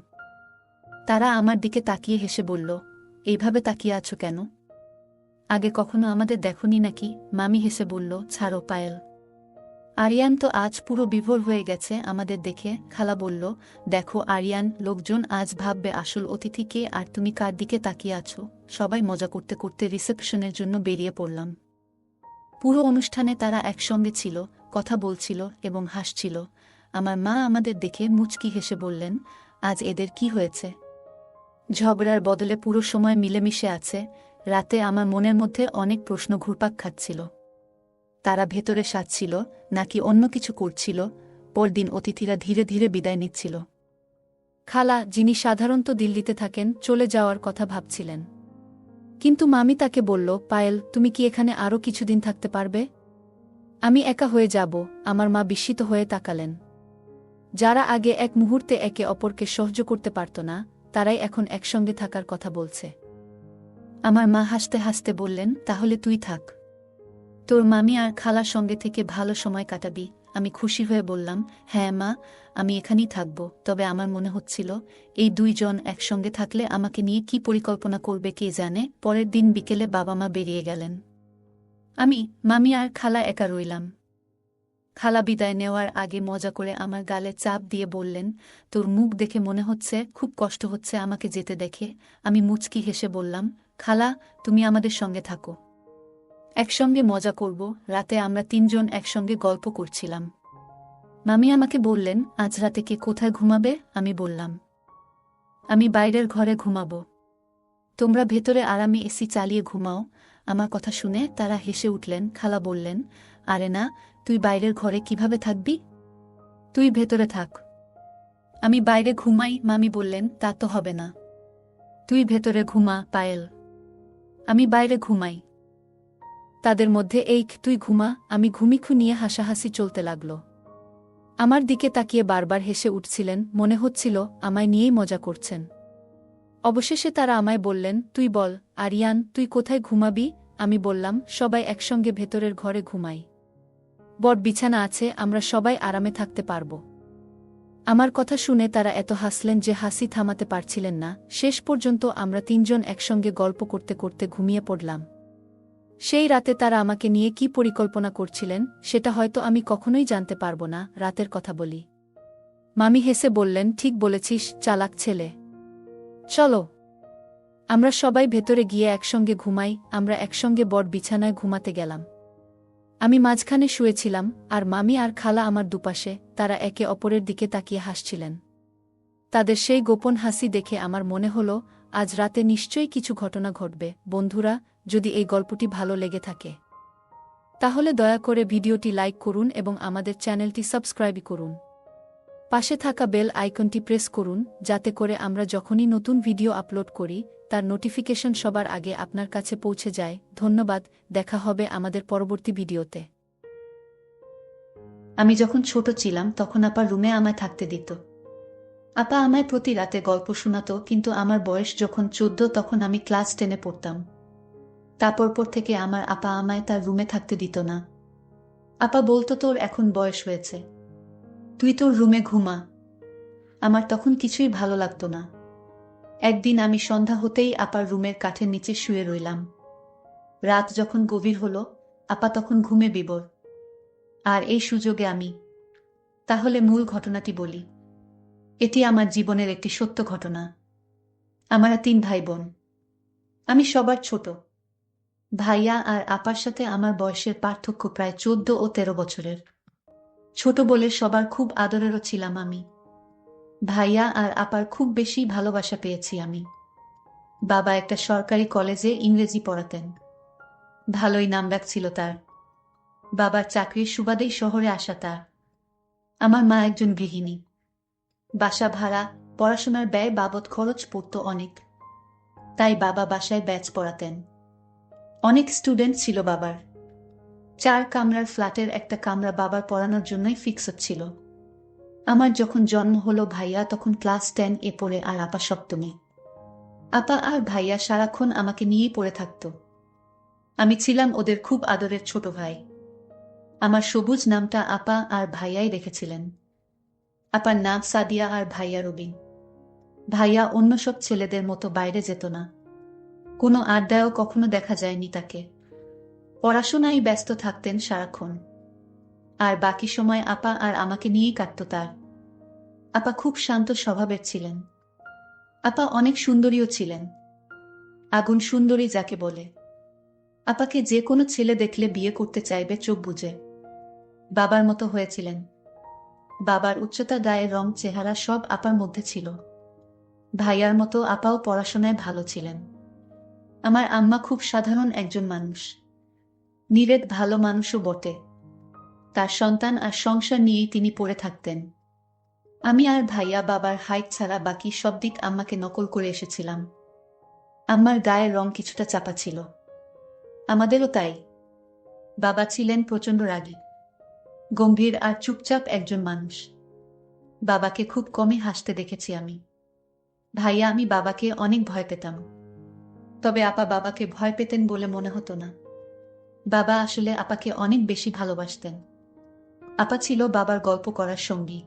তারা আমার দিকে তাকিয়ে হেসে বলল, এইভাবে তাকিয়ে আছো কেন? আগে কখনো আমাদের দেখনি নাকি? মামি হেসে বলল, ছাড়ো পায়েল, আরিয়ান তো আজ পুরো বিভোর হয়ে গেছে আমাদের দেখে। খালা বলল, দেখো আরিয়ান, লোকজন আজ ভাববে আসল অতিথি কে আর তুমি কার দিকে তাকিয়ে আছো। সবাই মজা করতে করতে রিসেপশনের জন্য বেরিয়ে পড়লাম। পুরো অনুষ্ঠানে তারা একসঙ্গে ছিল, কথা বলছিল এবং হাসছিল। আমার মা আমাদের দেখে মুচকি হেসে বললেন, আজ এদের কি হয়েছে? ঝগড়ার বদলে পুরো সময় মিলেমিশে আছে। রাতে আমার মনের মধ্যে অনেক প্রশ্ন ঘুরপাক খাচ্ছিল। তারা ভেতরে সাজছিল নাকি অন্য কিছু করছিল? পরদিন অতিথিরা ধীরে ধীরে বিদায় নিচ্ছিল। খালা, যিনি সাধারণত দিল্লিতে থাকেন, চলে যাওয়ার কথা ভাবছিলেন। কিন্তু মামি তাকে বলল, পায়েল, তুমি কি এখানে আরও কিছুদিন থাকতে পারবে? আমি একা হয়ে যাব। আমার মা বিস্মিত হয়ে তাকালেন। যারা আগে এক মুহূর্তে একে অপরকে সহ্য করতে পারত না, তারাই এখন একসঙ্গে থাকার কথা বলছে। আমার মা হাসতে হাসতে বললেন, তাহলে তুই থাক, তোর মামি আর খালার সঙ্গে থেকে ভালো সময় কাটাবি। আমি খুশি হয়ে বললাম, হ্যাঁ মা, আমি এখানেই থাকব। তবে আমার মনে হচ্ছিল, এই দুইজন একসঙ্গে থাকলে আমাকে নিয়ে কি পরিকল্পনা করবে কে জানে। পরের দিন বিকেলে বাবা মা বেরিয়ে গেলেন। আমি, মামি আর খালা একা রইলাম। খালা বিদায় নেওয়ার আগে মজা করে আমার গালে চাপ দিয়ে বললেন, তোর মুখ দেখে মনে হচ্ছে খুব কষ্ট হচ্ছে আমাকে যেতে দেখে। আমি মুচকি হেসে বললাম, খালা, তুমি আমাদের সঙ্গে থাকো, একসঙ্গে মজা করব। রাতে আমরা তিনজন একসঙ্গে গল্প করছিলাম। মামি আমাকে বললেন, আজ রাতে কে কোথায় ঘুমাবে? আমি বললাম, আমি বাইরের ঘরে ঘুমাব, তোমরা ভেতরে আরামে এসি চালিয়ে ঘুমাও। আমার কথা শুনে তারা হেসে উঠলেন। খালা বললেন, আরে না, তুই বাইরের ঘরে কিভাবে থাকবি? তুই ভেতরে থাক, আমি বাইরে ঘুমাই। মামি বললেন, তা তো হবে না, তুই ভেতরে ঘুমা পায়েল, আমি বাইরে ঘুমাই। তাদের মধ্যে এই তুই ঘুমা আমি ঘুমিখু নিয়ে হাসাহাসি চলতে লাগল। আমার দিকে তাকিয়ে বারবার হেসে উঠছিলেন, মনে হচ্ছিল আমায় নিয়েই মজা করছেন। অবশেষে তারা আমায় বললেন, তুই বল আরিয়ান, তুই কোথায় ঘুমাবি? আমি বললাম, সবাই একসঙ্গে ভেতরের ঘরে ঘুমাই। বড় বিছানা আছে, আমরা সবাই আরামে থাকতে পারব। আমার কথা শুনে তারা এত হাসলেন যে হাসি থামাতে পারছিলেন না। শেষ পর্যন্ত আমরা তিনজন একসঙ্গে গল্প করতে করতে ঘুমিয়ে পড়লাম। সেই রাতে তারা আমাকে নিয়ে কি পরিকল্পনা করছিলেন সেটা হয়তো আমি কখনোই জানতে পারব না। রাতের কথা বলি। মামি হেসে বললেন, ঠিক বলেছিস, চালাক ছেলে। চলো আমরা সবাই ভেতরে গিয়ে একসঙ্গে ঘুমাই। আমরা একসঙ্গে বড় বিছানায় ঘুমাতে গেলাম। আমি মাঝখানে শুয়েছিলাম, আর মামি আর খালা আমার দুপাশে। তারা একে অপরের দিকে তাকিয়ে হাসছিলেন। তাদের সেই গোপন হাসি দেখে আমার মনে হলো, আজ রাতে নিশ্চয়ই কিছু ঘটনা ঘটবে। বন্ধুরা, যদি এই গল্পটি ভালো লেগে থাকে তাহলে দয়া করে ভিডিওটি লাইক করুন এবং আমাদের চ্যানেলটি সাবস্ক্রাইব করুন। পাশে থাকা বেল আইকনটি প্রেস করুন, যাতে করে আমরা যখনই নতুন ভিডিও আপলোড করি তার নোটিফিকেশন সবার আগে আপনার কাছে পৌঁছে যায়। ধন্যবাদ, দেখা হবে আমাদের পরবর্তী ভিডিওতে। আমি যখন ছোট ছিলাম তখন আপা রুমে আমায় থাকতে দিত। আপা আমায় প্রতি রাতে গল্প শোনাত, কিন্তু আমার বয়স যখন 14 তখন আমি ক্লাস 10-এ পড়তাম। তারপর থেকে আমার আপা আমায় তার রুমে থাকতে দিত না। আপা বলতো, তোর এখন বয়স হয়েছে, তুই তোর রুমে ঘুমা। আমার তখন কিছুই ভালো লাগতো না। একদিন আমি সন্ধ্যা হতেই আপার রুমের কাঠের নিচে শুয়ে রইলাম। রাত যখন গভীর হলো, আপা তখন ঘুমে বিভোর। আর এই সুযোগে আমি তাহলে মূল ঘটনাটি বলি। এটি আমার জীবনের একটি সত্য ঘটনা। আমরা 3 ভাই বোন। আমি সবার ছোট। ভাইয়া আর আপার সাথে আমার বয়সের পার্থক্য প্রায় 14 ও 13 বছরের। ছোট বলে সবার খুব আদরেরও ছিলাম আমি। ভাইয়া আর আপার খুব বেশি ভালোবাসা পেয়েছি আমি। বাবা একটা সরকারি কলেজে ইংরেজি পড়াতেন। ভালোই নামডাক ছিল তার। বাবার চাকরির সুবাদেই শহরে আসা তার। আমার মা একজন গৃহিণী। বাসা ভাড়া, পড়াশোনার ব্যয় বাবদ খরচ পড়ত অনেক। তাই বাবা বাসায় ব্যাচ পড়াতেন। অনেক স্টুডেন্ট ছিল বাবার। 4 কামরার ফ্ল্যাটের একটা কামরা বাবার পড়ানোর জন্যই ফিক্স ছিল। আমার যখন জন্ম হলো, ভাইয়া তখন ক্লাস 10-এ পড়ে আর আপা 7ম-এ। আপা আর ভাইয়া সারাক্ষণ আমাকে নিয়েই পড়ে থাকত। আমি ছিলাম ওদের খুব আদরের ছোট ভাই। আমার সবুজ নামটা আপা আর ভাইয়াই রেখেছিলেন। আপার নাম সাদিয়া আর ভাইয়া রবিন। ভাইয়া অন্য সব ছেলেদের মতো বাইরে যেত না। কোনো আড্ডায়ও কখনো দেখা যায়নি তাকে। পড়াশোনায় ব্যস্ত থাকতেন সারাক্ষণ। আর বাকি সময় আপা আর আমাকে নিয়েই কাটত তার। আপা খুব শান্ত স্বভাবের ছিলেন। আপা অনেক সুন্দরীও ছিলেন। আগুন সুন্দরী যাকে বলে। আপাকে যে কোনো ছেলে দেখলে বিয়ে করতে চাইবে চোখ বুজে। বাবার মতো হয়েছিলেন। বাবার উচ্চতা, গায়ের রং, চেহারা সব আপার মধ্যে ছিল। ভাইয়ার মতো আপাও পড়াশোনায় ভালো ছিলেন। আমার আম্মা খুব সাধারণ একজন মানুষ। নিরেট ভালো মানুষও বটে। তার সন্তান আর সংসার নিয়েই তিনি পড়ে থাকতেন। আমি আর ভাইয়া বাবার হাইট ছাড়া বাকি সব দিক আম্মাকে নকল করে এসেছিলাম। আম্মার গায়ের রং কিছুটা চাপা ছিল। আমাদেরও তাই। বাবা ছিলেন প্রচণ্ড রাগী, গম্ভীর আর চুপচাপ একজন মানুষ। বাবাকে খুব কমই হাসতে দেখেছি আমি। ভাইয়া আমি বাবাকে অনেক ভয় পেতাম। তবে আপা বাবাকে ভয় পেতেন বলে মনে হতো না। বাবা আসলে আপাকে অনেক বেশি ভালোবাসতেন। আপা ছিল বাবার গল্প করার সঙ্গী।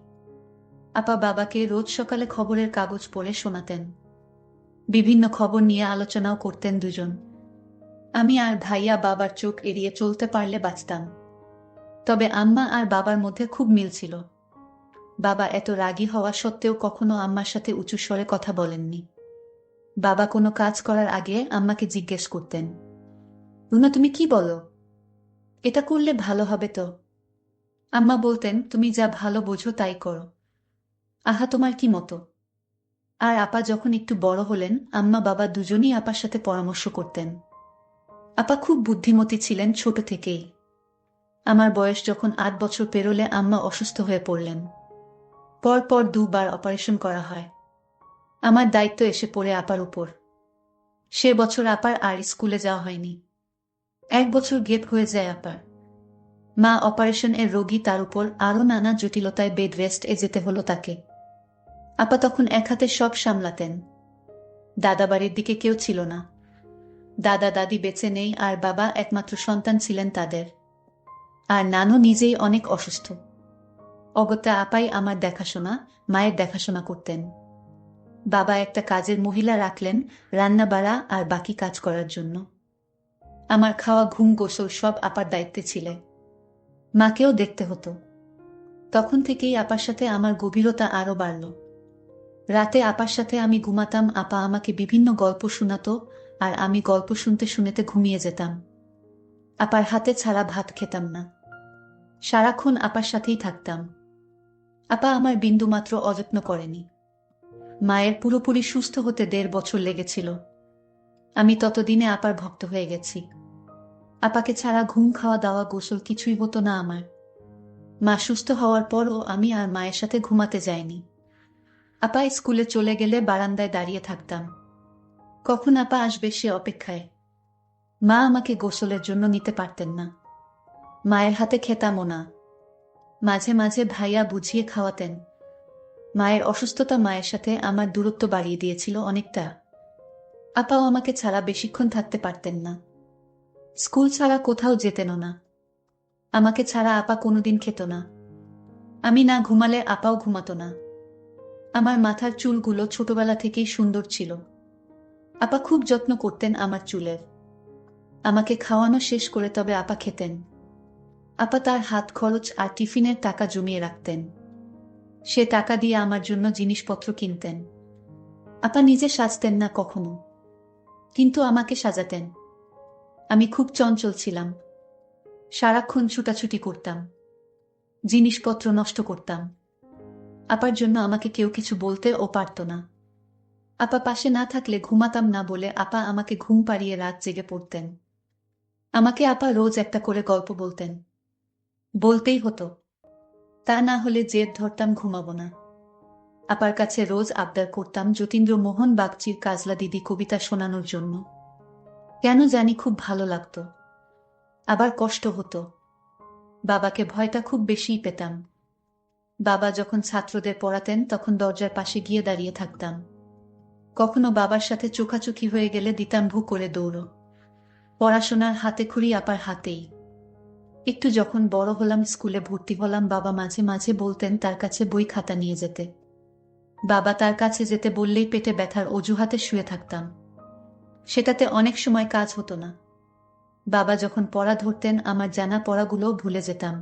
আপা বাবাকে রোজ সকালে খবরের কাগজ পড়ে শোনাতেন। বিভিন্ন খবর নিয়ে আলোচনাও করতেন দুজন। আমি আর ভাইয়া বাবার চোখ এড়িয়ে চলতে পারলে বাঁচতাম। তবে আম্মা আর বাবার মধ্যে খুব মিল ছিল। বাবা এত রাগী হওয়া সত্ত্বেও কখনো আম্মার সাথে উঁচু স্বরে কথা বলেননি। বাবা কোনো কাজ করার আগে আম্মাকে জিজ্ঞেস করতেন, রুনা তুমি কি বলো? এটা করলে ভালো হবে তো? আম্মা বলতেন, তুমি যা ভালো বোঝো তাই করো। আহা, তোমার কি মতো? আর আপা যখন একটু বড় হলেন, আম্মা বাবা দুজনই আপার সাথে পরামর্শ করতেন। আপা খুব বুদ্ধিমতী ছিলেন ছোট থেকেই। আমার বয়স যখন 8 বছর পেরোলে আম্মা অসুস্থ হয়ে পড়লেন। পর 2 বার অপারেশন করা হয়। আমার দায়িত্ব এসে পড়ে আপার উপর। সে বছর আপার আর স্কুলে যাওয়া হয়নি। 1 বছর গেপ হয়ে যায় আপার। মা অপারেশন এর রোগী, তার উপর আরও নানা জটিলতায় বেড রেস্ট এ যেতে হলো তাকে। আপা তখন এক হাতে সব সামলাতেন। দাদা বাড়ির দিকে কেউ ছিল না। দাদা দাদি বেঁচে নেই, আর বাবা একমাত্র সন্তান ছিলেন তাদের। আর নানু নিজেই অনেক অসুস্থ। অগত্যা আপাই আমার দেখাশোনা, মায়ের দেখাশোনা করতেন। বাবা একটা কাজের মহিলা রাখলেন, রান্না বাড়া আর বাকি কাজ করার জন্য। আমার খাওয়া, ঘুম, গোসল সব আপার দায়িত্বে ছিলে। মাকেও দেখতে হতো। তখন থেকেই আপার সাথে আমার গভীরতা আরও বাড়ল। রাতে আপার সাথে আমি ঘুমাতাম, আপা আমাকে বিভিন্ন গল্প শোনাতো, আর আমি গল্প শুনতে শুনতে ঘুমিয়ে যেতাম। আপার হাতে ছাড়া ভাত খেতাম না। সারাক্ষণ আপার সাথেই থাকতাম। আপা আমার বিন্দুমাত্র অযত্ন করেনি। মায়ের পুরোপুরি সুস্থ হতে 1.5 বছর লেগেছিল। আমি ততদিনে আপার ভক্ত হয়ে গেছি। আপাকে ছাড়া ঘুম, খাওয়া দাওয়া, গোসল কিছুই হতো না আমার। মা সুস্থ হওয়ার পরও আমি আর মায়ের সাথে ঘুমাতে যাইনি। আপা স্কুলে চলে গেলে বারান্দায় দাঁড়িয়ে থাকতাম। কখন আপা আসবে সে অপেক্ষায়। মা আমাকে গোসলের জন্য নিতে পারতেন না। মায়ের হাতে খেতামও না। মাঝে মাঝে ভাইয়া বুঝিয়ে খাওয়াতেন। মায়ের অসুস্থতা মায়ের সাথে আমার দূরত্ব বাড়িয়ে দিয়েছিল অনেকটা। আপাও আমাকে ছাড়া বেশিক্ষণ থাকতে পারতেন না। স্কুল ছাড়া কোথাও যেতেনও না। আমাকে ছাড়া আপা কোনোদিন খেত না। আমি না ঘুমালে আপাও ঘুমাতো না। আমার মাথার চুলগুলো ছোটবেলা থেকেই সুন্দর ছিল। আপা খুব যত্ন করতেন আমার চুলের। আমাকে খাওয়ানো শেষ করে তবে আপা খেতেন। আপা তার হাত খরচ আর টিফিনের টাকা জমিয়ে রাখতেন। সে টাকা দিয়ে আমার জন্য জিনিসপত্র কিনতেন। আপা নিজে সাজতেন না কখনো, কিন্তু আমাকে সাজাতেন। আমি খুব চঞ্চল ছিলাম। সারাক্ষণ ছুটাছুটি করতাম। জিনিসপত্র নষ্ট করতাম। আপার জন্য আমাকে কেউ কিছু বলতে ও পারত না। আপা পাশে না থাকলে ঘুমাতাম না বলে আপা আমাকে ঘুম পাড়িয়ে রাত জেগে পড়তেন। আমাকে আপা রোজ একটা করে গল্প বলতেন। বলতেই হতো। তা না হলে জেদ ধরতাম, ঘুমাবো না। আপার কাছে রোজ আবদার করতাম যতীন্দ্র মোহন বাগচির কাজলা দিদি কবিতা শোনানোর জন্য। কেন জানি খুব ভালো লাগতো। আবার কষ্ট হতো। বাবাকে ভয়টা খুব বেশিই পেতাম। বাবা যখন ছাত্রদের পড়াতেন তখন দরজার পাশে গিয়ে দাঁড়িয়ে থাকতাম। কখনো বাবার সাথে চোখাচোখি হয়ে গেলে দিতাম ভু করে দৌড়। পড়াশোনার হাতেখড়ি আপার হাতেই। একটু যখন বড় হলাম, স্কুলে ভর্তি হলাম, বাবা মাঝে মাঝে বলতেন তার কাছে বই খাতা নিয়ে যেতে। বাবা তার কাছে যেতে বললেই পেটে ব্যথার অজুহাতে শুয়ে থাকতাম। সেটাতে অনেক সময় কাজ হতো না। বাবা যখন পড়া ধরতেন আমার জানা পড়াগুলোও ভুলে যেতাম।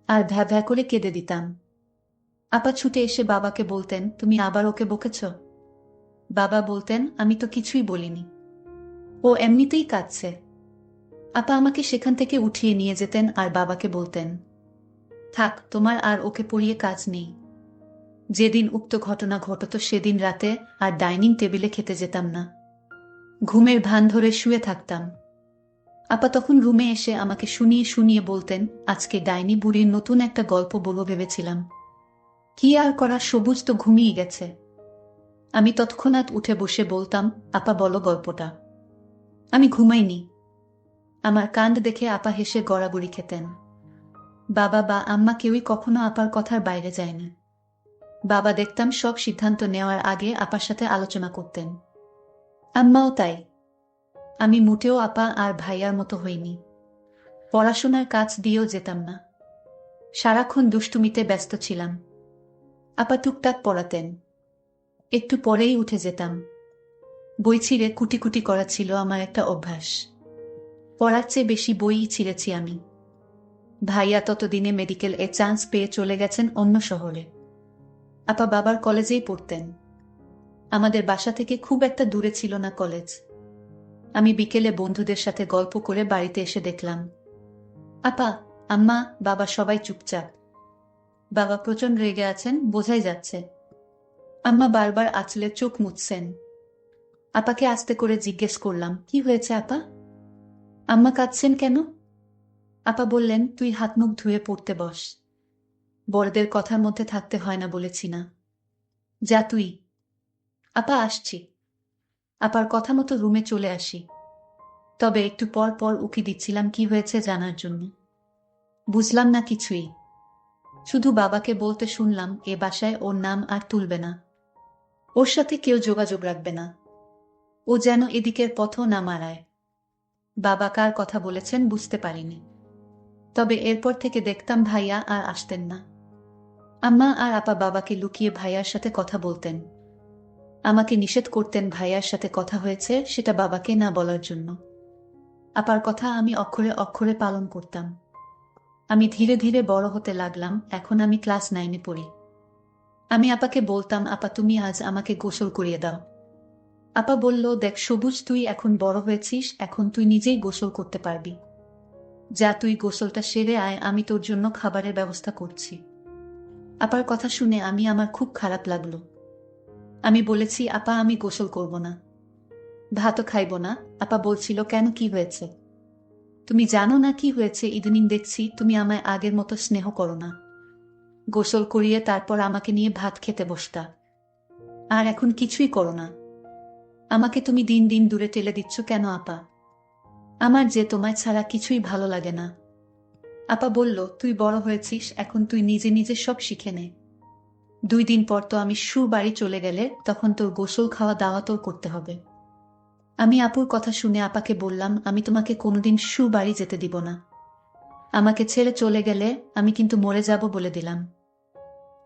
আর ভ্যা ভ্যা করে কেঁদে দিতাম। আপা ছুটে এসে বাবাকে বলতেন, তুমি আবার ওকে বকেছ? বাবা বলতেন, আমি তো কিছুই বলিনি, ও এমনিতেই কাঁদছে। আপা আমাকে সেখান থেকে উঠিয়ে নিয়ে যেতেন আর বাবাকে বলতেন, থাক, তোমার আর ওকে পড়িয়ে কাজ নেই। যেদিন উক্ত ঘটনা ঘটত সেদিন রাতে আর ডাইনিং টেবিলে খেতে যেতাম না। ঘুমের ভান ধরে শুয়ে থাকতাম। আপা তখন রুমে এসে আমাকে শুনিয়ে শুনিয়ে বলতেন, আজকে ডাইনি বুড়ির নতুন একটা গল্প বলবো ভেবেছিলাম। কি আর করা, সবুজ তো ঘুমিয়ে গেছে। আমি তৎক্ষণাৎ উঠে বসে বলতাম, আপা বলো গল্পটা। আমি ঘুমাইনি। আমার কাণ্ড দেখে আপা হেসে গড়াগড়ি খেতেন। বাবা বা আম্মা কেউই কখনো আপার কথার বাইরে যায়নি। বাবা দেখতাম সব সিদ্ধান্ত নেওয়ার আগে আপার সাথে আলোচনা করতেন। আম্মাও তাই। আমি মোটেও আপা আর ভাইয়ার মতো হইনি। পড়াশোনার কাজ দিয়েও যেতাম না। সারাক্ষণ দুষ্টুমিতে ব্যস্ত ছিলাম। আপা টুকটাক পড়াতেন। একটু পরেই উঠে যেতাম। বই ছিঁড়ে কুটি কুটি করা ছিল আমার একটা অভ্যাস। পড়ার চেয়ে বেশি বইই ছিঁড়েছি আমি। ভাইয়া ততদিনে মেডিকেল এ চান্স পেয়ে চলে গেছেন অন্য শহরে। আপা বাবার কলেজেই পড়তেন। আমাদের বাসা থেকে খুব একটা দূরে ছিল না কলেজ। আমি বিকেলে বন্ধুদের সাথে গল্প করে বাড়িতে এসে দেখলাম আপা, আম্মা, বাবা সবাই চুপচাপ। বাবা প্রচন্ড রেগে আছেন, বোঝাই যাচ্ছে। আম্মা বারবার আঁচলে চোখ মুছছেন। আপাকে আস্তে করে জিজ্ঞেস করলাম, কি হয়েছে আপা? আম্মা কাঁদছেন কেন? আপা বললেন, তুই হাত মুখ ধুয়ে পড়তে বস। বড়দের কথার মধ্যে থাকতে হয় না বলেছি না। যা তুই। আপা আসছি। আপার কথা মতো রুমে চলে আসি। তবে একটু পর পর উকি দিচ্ছিলাম কি হয়েছে জানার জন্য। বুঝলাম না কিছুই। শুধু বাবাকে বলতে শুনলাম এ বাসায় ওর নাম আর তুলবে না, ওর সাথে কেউ যোগাযোগ রাখবে না, ও যেন এদিকের পথও না মারায়। বাবা কার কথা বলেছেন বুঝতে পারিনি। তবে এরপর থেকে দেখতাম ভাইয়া আর আসতেন না। আম্মা আর আপা বাবাকে লুকিয়ে ভাইয়ার সাথে কথা বলতেন। আমাকে নিষেধ করতেন ভাইয়ার সাথে কথা হয়েছে সেটা বাবাকে না বলার জন্য। আপার কথা আমি অক্ষরে অক্ষরে পালন করতাম। আমি ধীরে ধীরে বড় হতে লাগলাম, এখন আমি ক্লাস 9-এ পড়ি। আমি আপাকে বলতাম, আপা তুমি আজ আমাকে গোসল করিয়ে দাও। আপা বলল, দেখ সবুজ, তুই এখন বড় হয়েছিস, এখন তুই নিজেই গোসল করতে পারবি। যা তুই গোসলটা সেরে আয়, আমি তোর জন্য খাবারের ব্যবস্থা করছি। আপার কথা শুনে আমার খুব খারাপ লাগলো। আমি বলেছি, আপা আমি গোসল করব না, ভাতও খাইব না। আপা বলছিল, কেন কি হয়েছে? তুমি জানো না কি হয়েছে? ইদানিং দেখছি তুমি আমায় আগের মতো স্নেহ করো না। গোসল করিয়ে তারপর আমাকে নিয়ে ভাত খেতে বসতা, আর এখন কিছুই করো না। আমাকে তুমি দিন দিন দূরে ঠেলে দিচ্ছ কেন আপা? আমার যে তোমায় ছাড়া কিছুই ভালো লাগে না। আপা বলল, তুই বড় হয়েছিস, এখন তুই নিজে নিজে সব শিখে নে। 2 দিন পর তো আমি বাড়ি চলে গেলে তখন তোর গোসল খাওয়া দাওয়া তোর করতে হবে। আমি আপুর কথা শুনে আপাকে বললাম, আমি তোমাকে কোনোদিন বাড়ি যেতে দিব না। আমাকে ছেড়ে চলে গেলে আমি কিন্তু মরে যাব বলে দিলাম।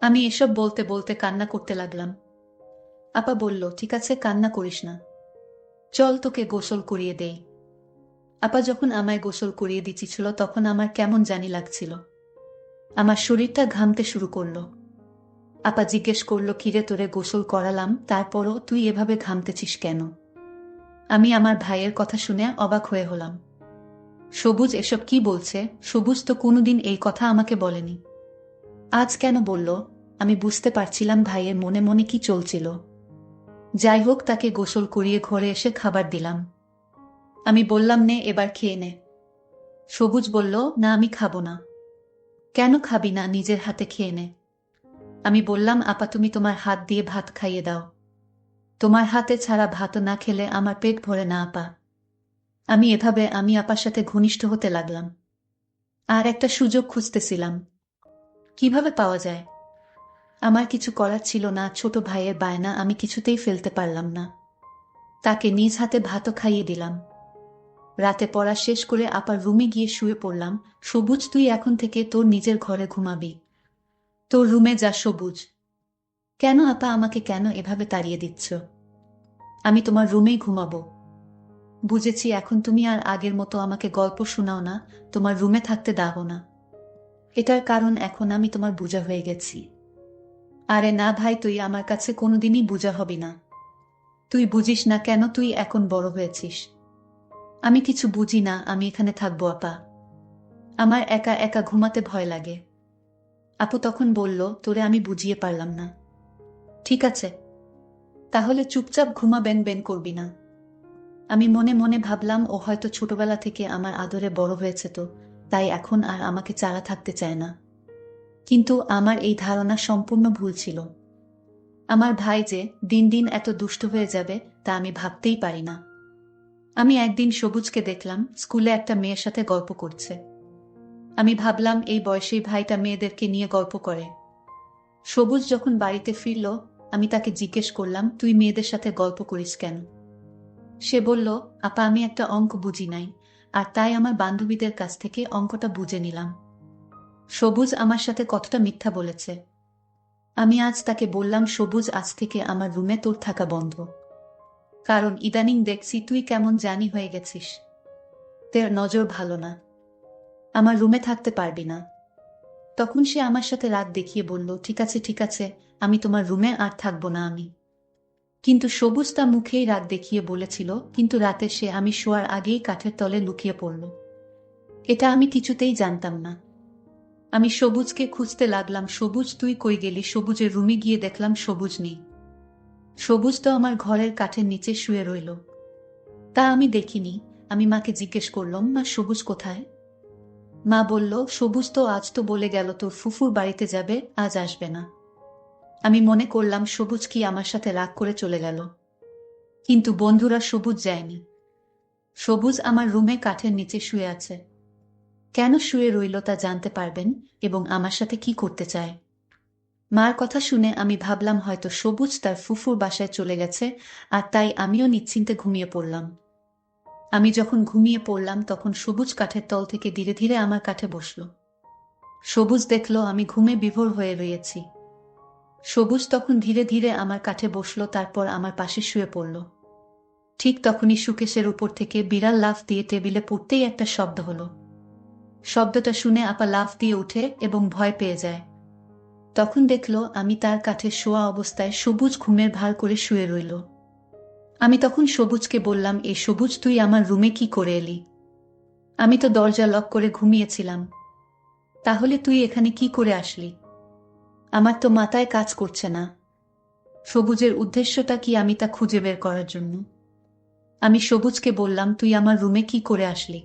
আমি এসব বলতে বলতে কান্না করতে লাগলাম। আপা বলল, ঠিক আছে, কান্না করিস না, চল তোকে গোসল করিয়ে দেই। আপা যখন আমায় গোসল করিয়ে দিচ্ছিল তখন আমার কেমন জানি লাগছিল। আমার শরীরটা ঘামতে শুরু করলো। আপা জিজ্ঞেস করলো, কিরে তোরে গোসল করালাম, তারপরও তুই এভাবে ঘামতেছিস কেন? আমি আমার ভাইয়ের কথা শুনে অবাক হয়ে হলাম। সবুজ এসব কি বলছে? সবুজ তো কোনোদিন এই কথা আমাকে বলেনি, আজ কেন বলল? আমি বুঝতে পারছিলাম ভাইয়ের মনে মনে কি চলছিল। যাই হোক, তাকে গোসল করিয়ে ঘরে এসে খাবার দিলাম। আমি বললাম, নে এবার খেয়ে নে। সবুজ বলল, না আমি খাবো না। কেন খাবি না? নিজের হাতে খেয়ে নে। আমি বললাম, আপা তুমি তোমার হাত দিয়ে ভাত খাইয়ে দাও। তোমার হাতে ছাড়া ভাত না খেলে আমার পেট ভরে না আপা। আমি আপার সাথে ঘনিষ্ঠ হতে লাগলাম। আর একটা সুযোগ খুঁজতেছিলাম, কিভাবে পাওয়া যায়। আমার কিছু করার ছিল না, ছোট ভাইয়ের বায়না আমি কিছুতেই ফেলতে পারলাম না। তাকে নিজ হাতে ভাতও খাইয়ে দিলাম। রাতে পড়া শেষ করে আপার রুমে গিয়ে শুয়ে পড়লাম। সবুজ, তুই এখন থেকে তোর নিজের ঘরে ঘুমাবি। তোর রুমে যা সবুজ। কেন আপা, আমাকে কেন এভাবে তাড়িয়ে দিচ্ছ? আমি তোমার রুমেই ঘুমাবো। বুঝেছি, এখন তুমি আর আগের মতো আমাকে গল্প শোনাও না, তোমার রুমে থাকতে দাও না। এটার কারণ এখন আমি তোমার বোঝা হয়ে গেছি। আরে না ভাই, তুই আমার কাছে কোনোদিনই বোঝা হবি না। তুই বুঝিস না কেন, তুই এখন বড় হয়েছিস। আমি কিছু বুঝি না, আমি এখানে থাকবো আপা। আমার একা একা ঘুমাতে ভয় লাগে। আপু তখন বলল, তোরে আমি বুঝিয়ে পারলাম না। ঠিক আছে, তাহলে চুপচাপ ঘুমাবেন, বেন করবি না। আমি মনে মনে ভাবলাম, ও হয়তো ছোটবেলা থেকে আমার আদরে বড় হয়েছে, তো তাই এখন আর আমাকে ছাড়া থাকতে চায় না। কিন্তু আমার এই ধারণা সম্পূর্ণ ভুল ছিল। আমার ভাই যে দিন দিন এত দুষ্ট হয়ে যাবে তা আমি ভাবতেই পারি না। আমি একদিন সবুজকে দেখলাম স্কুলে একটা মেয়ের সাথে গল্প করছে। আমি ভাবলাম এই বয়সেই ভাইটা মেয়েদেরকে নিয়ে গল্প করে। সবুজ যখন বাড়িতে ফিরল, আমি তাকে জিজ্ঞেস করলাম, তুই মেয়েদের সাথে গল্প করিস কেন? সে বলল, আপা আমি একটা অঙ্ক বুঝি নাই, আর তাই আমার বান্ধবীদের কাছ থেকে অঙ্কটা বুঝে নিলাম। সবুজ আমার সাথে কতটা মিথ্যা বলেছে। আমি আজ তাকে বললাম, সবুজ আজ থেকে আমার রুমে তোর থাকা বন্ধ, কারণ ইদানিং দেখছি তুই কেমন জানি হয়ে গেছিস। তোর নজর ভালো না, আমার রুমে থাকতে পারবি না। তখন সে আমার সাথে রাগ দেখিয়ে বলল, ঠিক আছে ঠিক আছে, আমি তোমার রুমে আর থাকবো না আমি। কিন্তু সবুজ তা মুখেই রাগ দেখিয়ে বলেছিল, কিন্তু রাতে সে আমি শোয়ার আগেই কাঠের তলে লুকিয়ে পড়ল। এটা আমি কিছুতেই জানতাম না। আমি সবুজকে খুঁজতে লাগলাম, সবুজ তুই কই গেলি? সবুজের রুমে গিয়ে দেখলাম সবুজ নেই। সবুজ তো আমার ঘরের কাঠের নিচে শুয়ে রইল। তা আমি দেখিনি। আমি মাকে জিজ্ঞেস করলাম, মা সবুজ কোথায়? মা বলল, সবুজ তো আজ তো বলে গেল তোর ফুফুর বাড়িতে যাবে, আজ আসবে না। আমি মনে করলাম সবুজ কি আমার সাথে রাগ করে চলে গেল, কিন্তু বন্ধুরা সবুজ যায়নি। সবুজ আমার রুমে কাঠের নিচে শুয়ে আছে। কেন শুয়ে রইল তা জানতে পারবেন এবং আমার সাথে কি করতে চায়। মার কথা শুনে আমি ভাবলাম হয়তো সবুজ তার ফুফুর বাসায় চলে গেছে, আর তাই আমিও নিশ্চিন্তে ঘুমিয়ে পড়লাম। আমি যখন ঘুমিয়ে পড়লাম তখন সবুজ কাঠের তল থেকে ধীরে ধীরে আমার কাঠে বসল। সবুজ দেখল আমি ঘুমে বিভোর হয়ে রয়েছি। সবুজ তখন ধীরে ধীরে আমার কাঠে বসল, তারপর আমার পাশে শুয়ে পড়ল। ঠিক তখনই সুকেশের উপর থেকে বিড়াল লাফ দিয়ে টেবিলে পড়তেই একটা শব্দ হলো। শব্দটা শুনে আপা লাফ দিয়ে উঠে এবং ভয় পেয়ে যায়। তখন দেখল আমি তার কাঠে শোয়া অবস্থায় সবুজ ঘুমের ভার করে শুয়ে রইল। আমি তখন সবুজকে বললাম, এ সবুজ, তুই আমার রুমে কি করে এলি? আমি তো দরজা লক করে ঘুমিয়েছিলাম। তাহলে তুই এখানে কি করে আসলি? আমার তো মাথায় কাজ করছে না। সবুজের উদ্দেশ্যটা কি আমি তা খুঁজে বের করার জন্য। আমি সবুজকে বললাম, তুই আমার রুমে কি করে আসলি?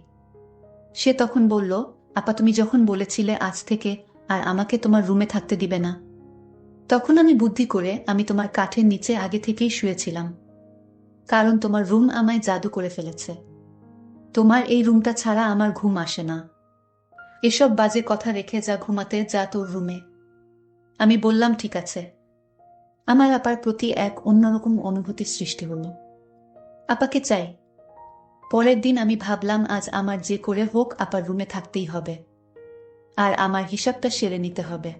সে তখন বলল, আপা তুমি যখন বলেছিলে আজ থেকে আর আমাকে তোমার রুমে থাকতে দিবে না, তখন আমি বুদ্ধি করে আমি তোমার কাঠের নিচে আগে থেকেই শুয়েছিলাম। কারণ তোমার রুম আমায় জাদু করে ফেলেছে। তোমার এই রুমটা ছাড়া আমার ঘুম আসে না। এসব বাজে কথা রেখে যা ঘুমাতে, যা তোর রুমে। আমি বললাম, ঠিক আছে। আমার আপার প্রতি এক অন্যরকম অনুভূতির সৃষ্টি হলো। আপাকে চাই। পরের দিন আমি ভাবলাম আজ আমার যে করে হোক আপার রুমে থাকতেই হবে, আর আমার হিসাবটা সেরে নিতে হবে।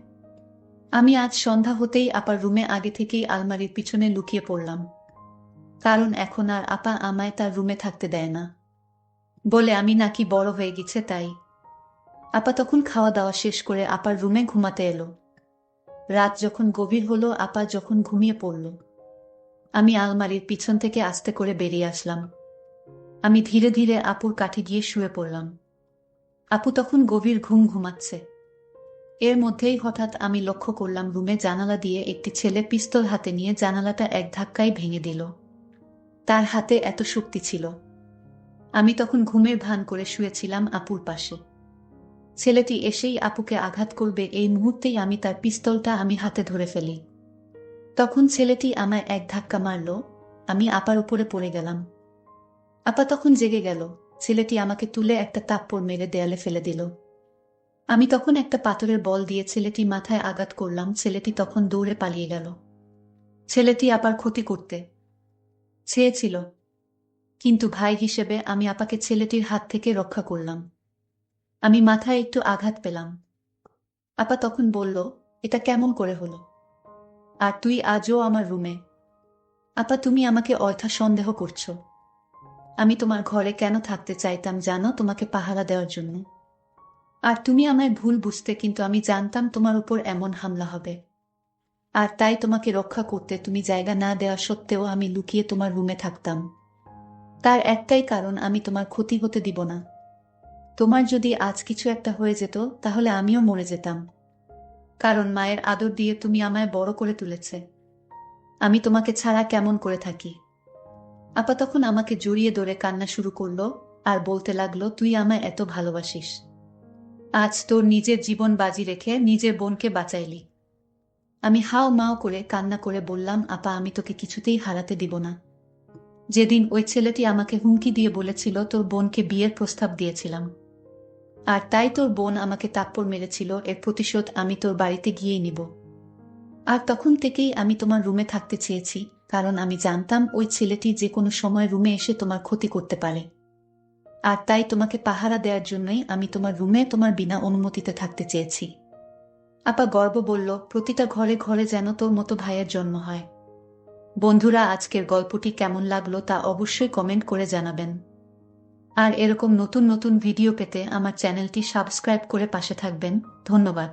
আমি আজ সন্ধ্যা হতেই আপার রুমে আগে থেকেই আলমারির পিছনে লুকিয়ে পড়লাম। কারণ এখন আর আপা আমায় তার রুমে থাকতে দেয় না, বলে আমি নাকি বড় হয়ে গেছে তাই। আপা তখন খাওয়া দাওয়া শেষ করে আপার রুমে ঘুমাতে এলো। রাত যখন গভীর হলো, আপা যখন ঘুমিয়ে পড়ল, আমি আলমারির পিছন থেকে আস্তে করে বেরিয়ে আসলাম। আমি ধীরে ধীরে আপুর কাছে গিয়ে শুয়ে পড়লাম। আপু তখন গভীর ঘুম ঘুমাচ্ছে। এর মধ্যেই হঠাৎ আমি লক্ষ্য করলাম রুমে জানালা দিয়ে একটি ছেলে পিস্তল হাতে নিয়ে জানালাটা এক ধাক্কায় ভেঙে দিল। তার হাতে এত শক্তি ছিল। আমি তখন ঘুমের ভান করে শুয়েছিলাম আপুর পাশে। ছেলেটি এসেই আপুকে আঘাত করবে এই মুহূর্তেই আমি তার পিস্তলটা হাতে ধরে ফেলি। তখন ছেলেটি আমায় এক ধাক্কা মারল, আমি আপার উপরে পড়ে গেলাম। আপা তখন জেগে গেল। ছেলেটি আমাকে তুলে একটা থাপ্পড় মেরে দেয়ালে ফেলে দিল। আমি তখন একটা পাথরের বল দিয়ে ছেলেটি মাথায় আঘাত করলাম। ছেলেটি তখন দৌড়ে পালিয়ে গেল। ছেলেটি আপার ক্ষতি করতে চেয়েছিল, কিন্তু ভাই হিসেবে আমি আপাকে ছেলেটির হাত থেকে রক্ষা করলাম। আমি মাথায় একটু আঘাত পেলাম। আপা তখন বলল, এটা কেমন করে হলো? আর তুই আজও আমার রুমে? আপা তুমি আমাকে অযথা সন্দেহ করছো। আমি তোমার ঘরে কেন থাকতে চাইতাম জানো? তোমাকে পাহারা দেওয়ার জন্য। আর তুমি আমায় ভুল বুঝতে, কিন্তু আমি জানতাম তোমার উপর এমন হামলা হবে। আর তাই তোমাকে রক্ষা করতে তুমি জায়গা না দেওয়া সত্ত্বেও আমি লুকিয়ে তোমার রুমে থাকতাম। তার একটাই কারণ, আমি তোমার ক্ষতি হতে দিব না। তোমার যদি আজ কিছু একটা হয়ে যেত তাহলে আমিও মরে যেতাম। কারণ মায়ের আদর দিয়ে তুমি আমায় বড় করে তুলেছে। আমি তোমাকে ছাড়া কেমন করে থাকি? আপা তখন আমাকে জড়িয়ে ধরে কান্না শুরু করলো আর বলতে লাগলো, তুই আমায় এত ভালোবাসিস, আজ তোর নিজের জীবন বাজি রেখে নিজের বোনকে বাঁচাইলি। আমি হাও মাও করে কান্না করে বললাম, আপা আমি তোকে কিছুতেই হারাতে দিব না। যেদিন ওই ছেলেটি আমাকে হুমকি দিয়ে বলেছিল তোর বোনকে বিয়ের প্রস্তাব দিয়েছিলাম, আর তাই তোর বোন আমাকে থাপ্পড় মেরেছিল, এর প্রতিশোধ আমি তোর বাড়িতে গিয়েই নিব। আর তখন থেকেই আমি তোমার রুমে থাকতে চেয়েছি, কারণ আমি জানতাম ওই ছেলেটি যে কোনো সময় রুমে এসে তোমার ক্ষতি করতে পারে। আর তাই তোমাকে পাহারা দেওয়ার জন্যই আমি তোমার রুমে তোমার বিনা অনুমতিতে থাকতে চেয়েছি। আপা গর্ব বলল, প্রতিটা ঘরে ঘরে যেন তোর মতো ভাইয়ের জন্ম হয়। বন্ধুরা, আজকের গল্পটি কেমন লাগলো তা অবশ্যই কমেন্ট করে জানাবেন। আর এরকম নতুন নতুন ভিডিও পেতে আমার চ্যানেলটি সাবস্ক্রাইব করে পাশে থাকবেন। ধন্যবাদ।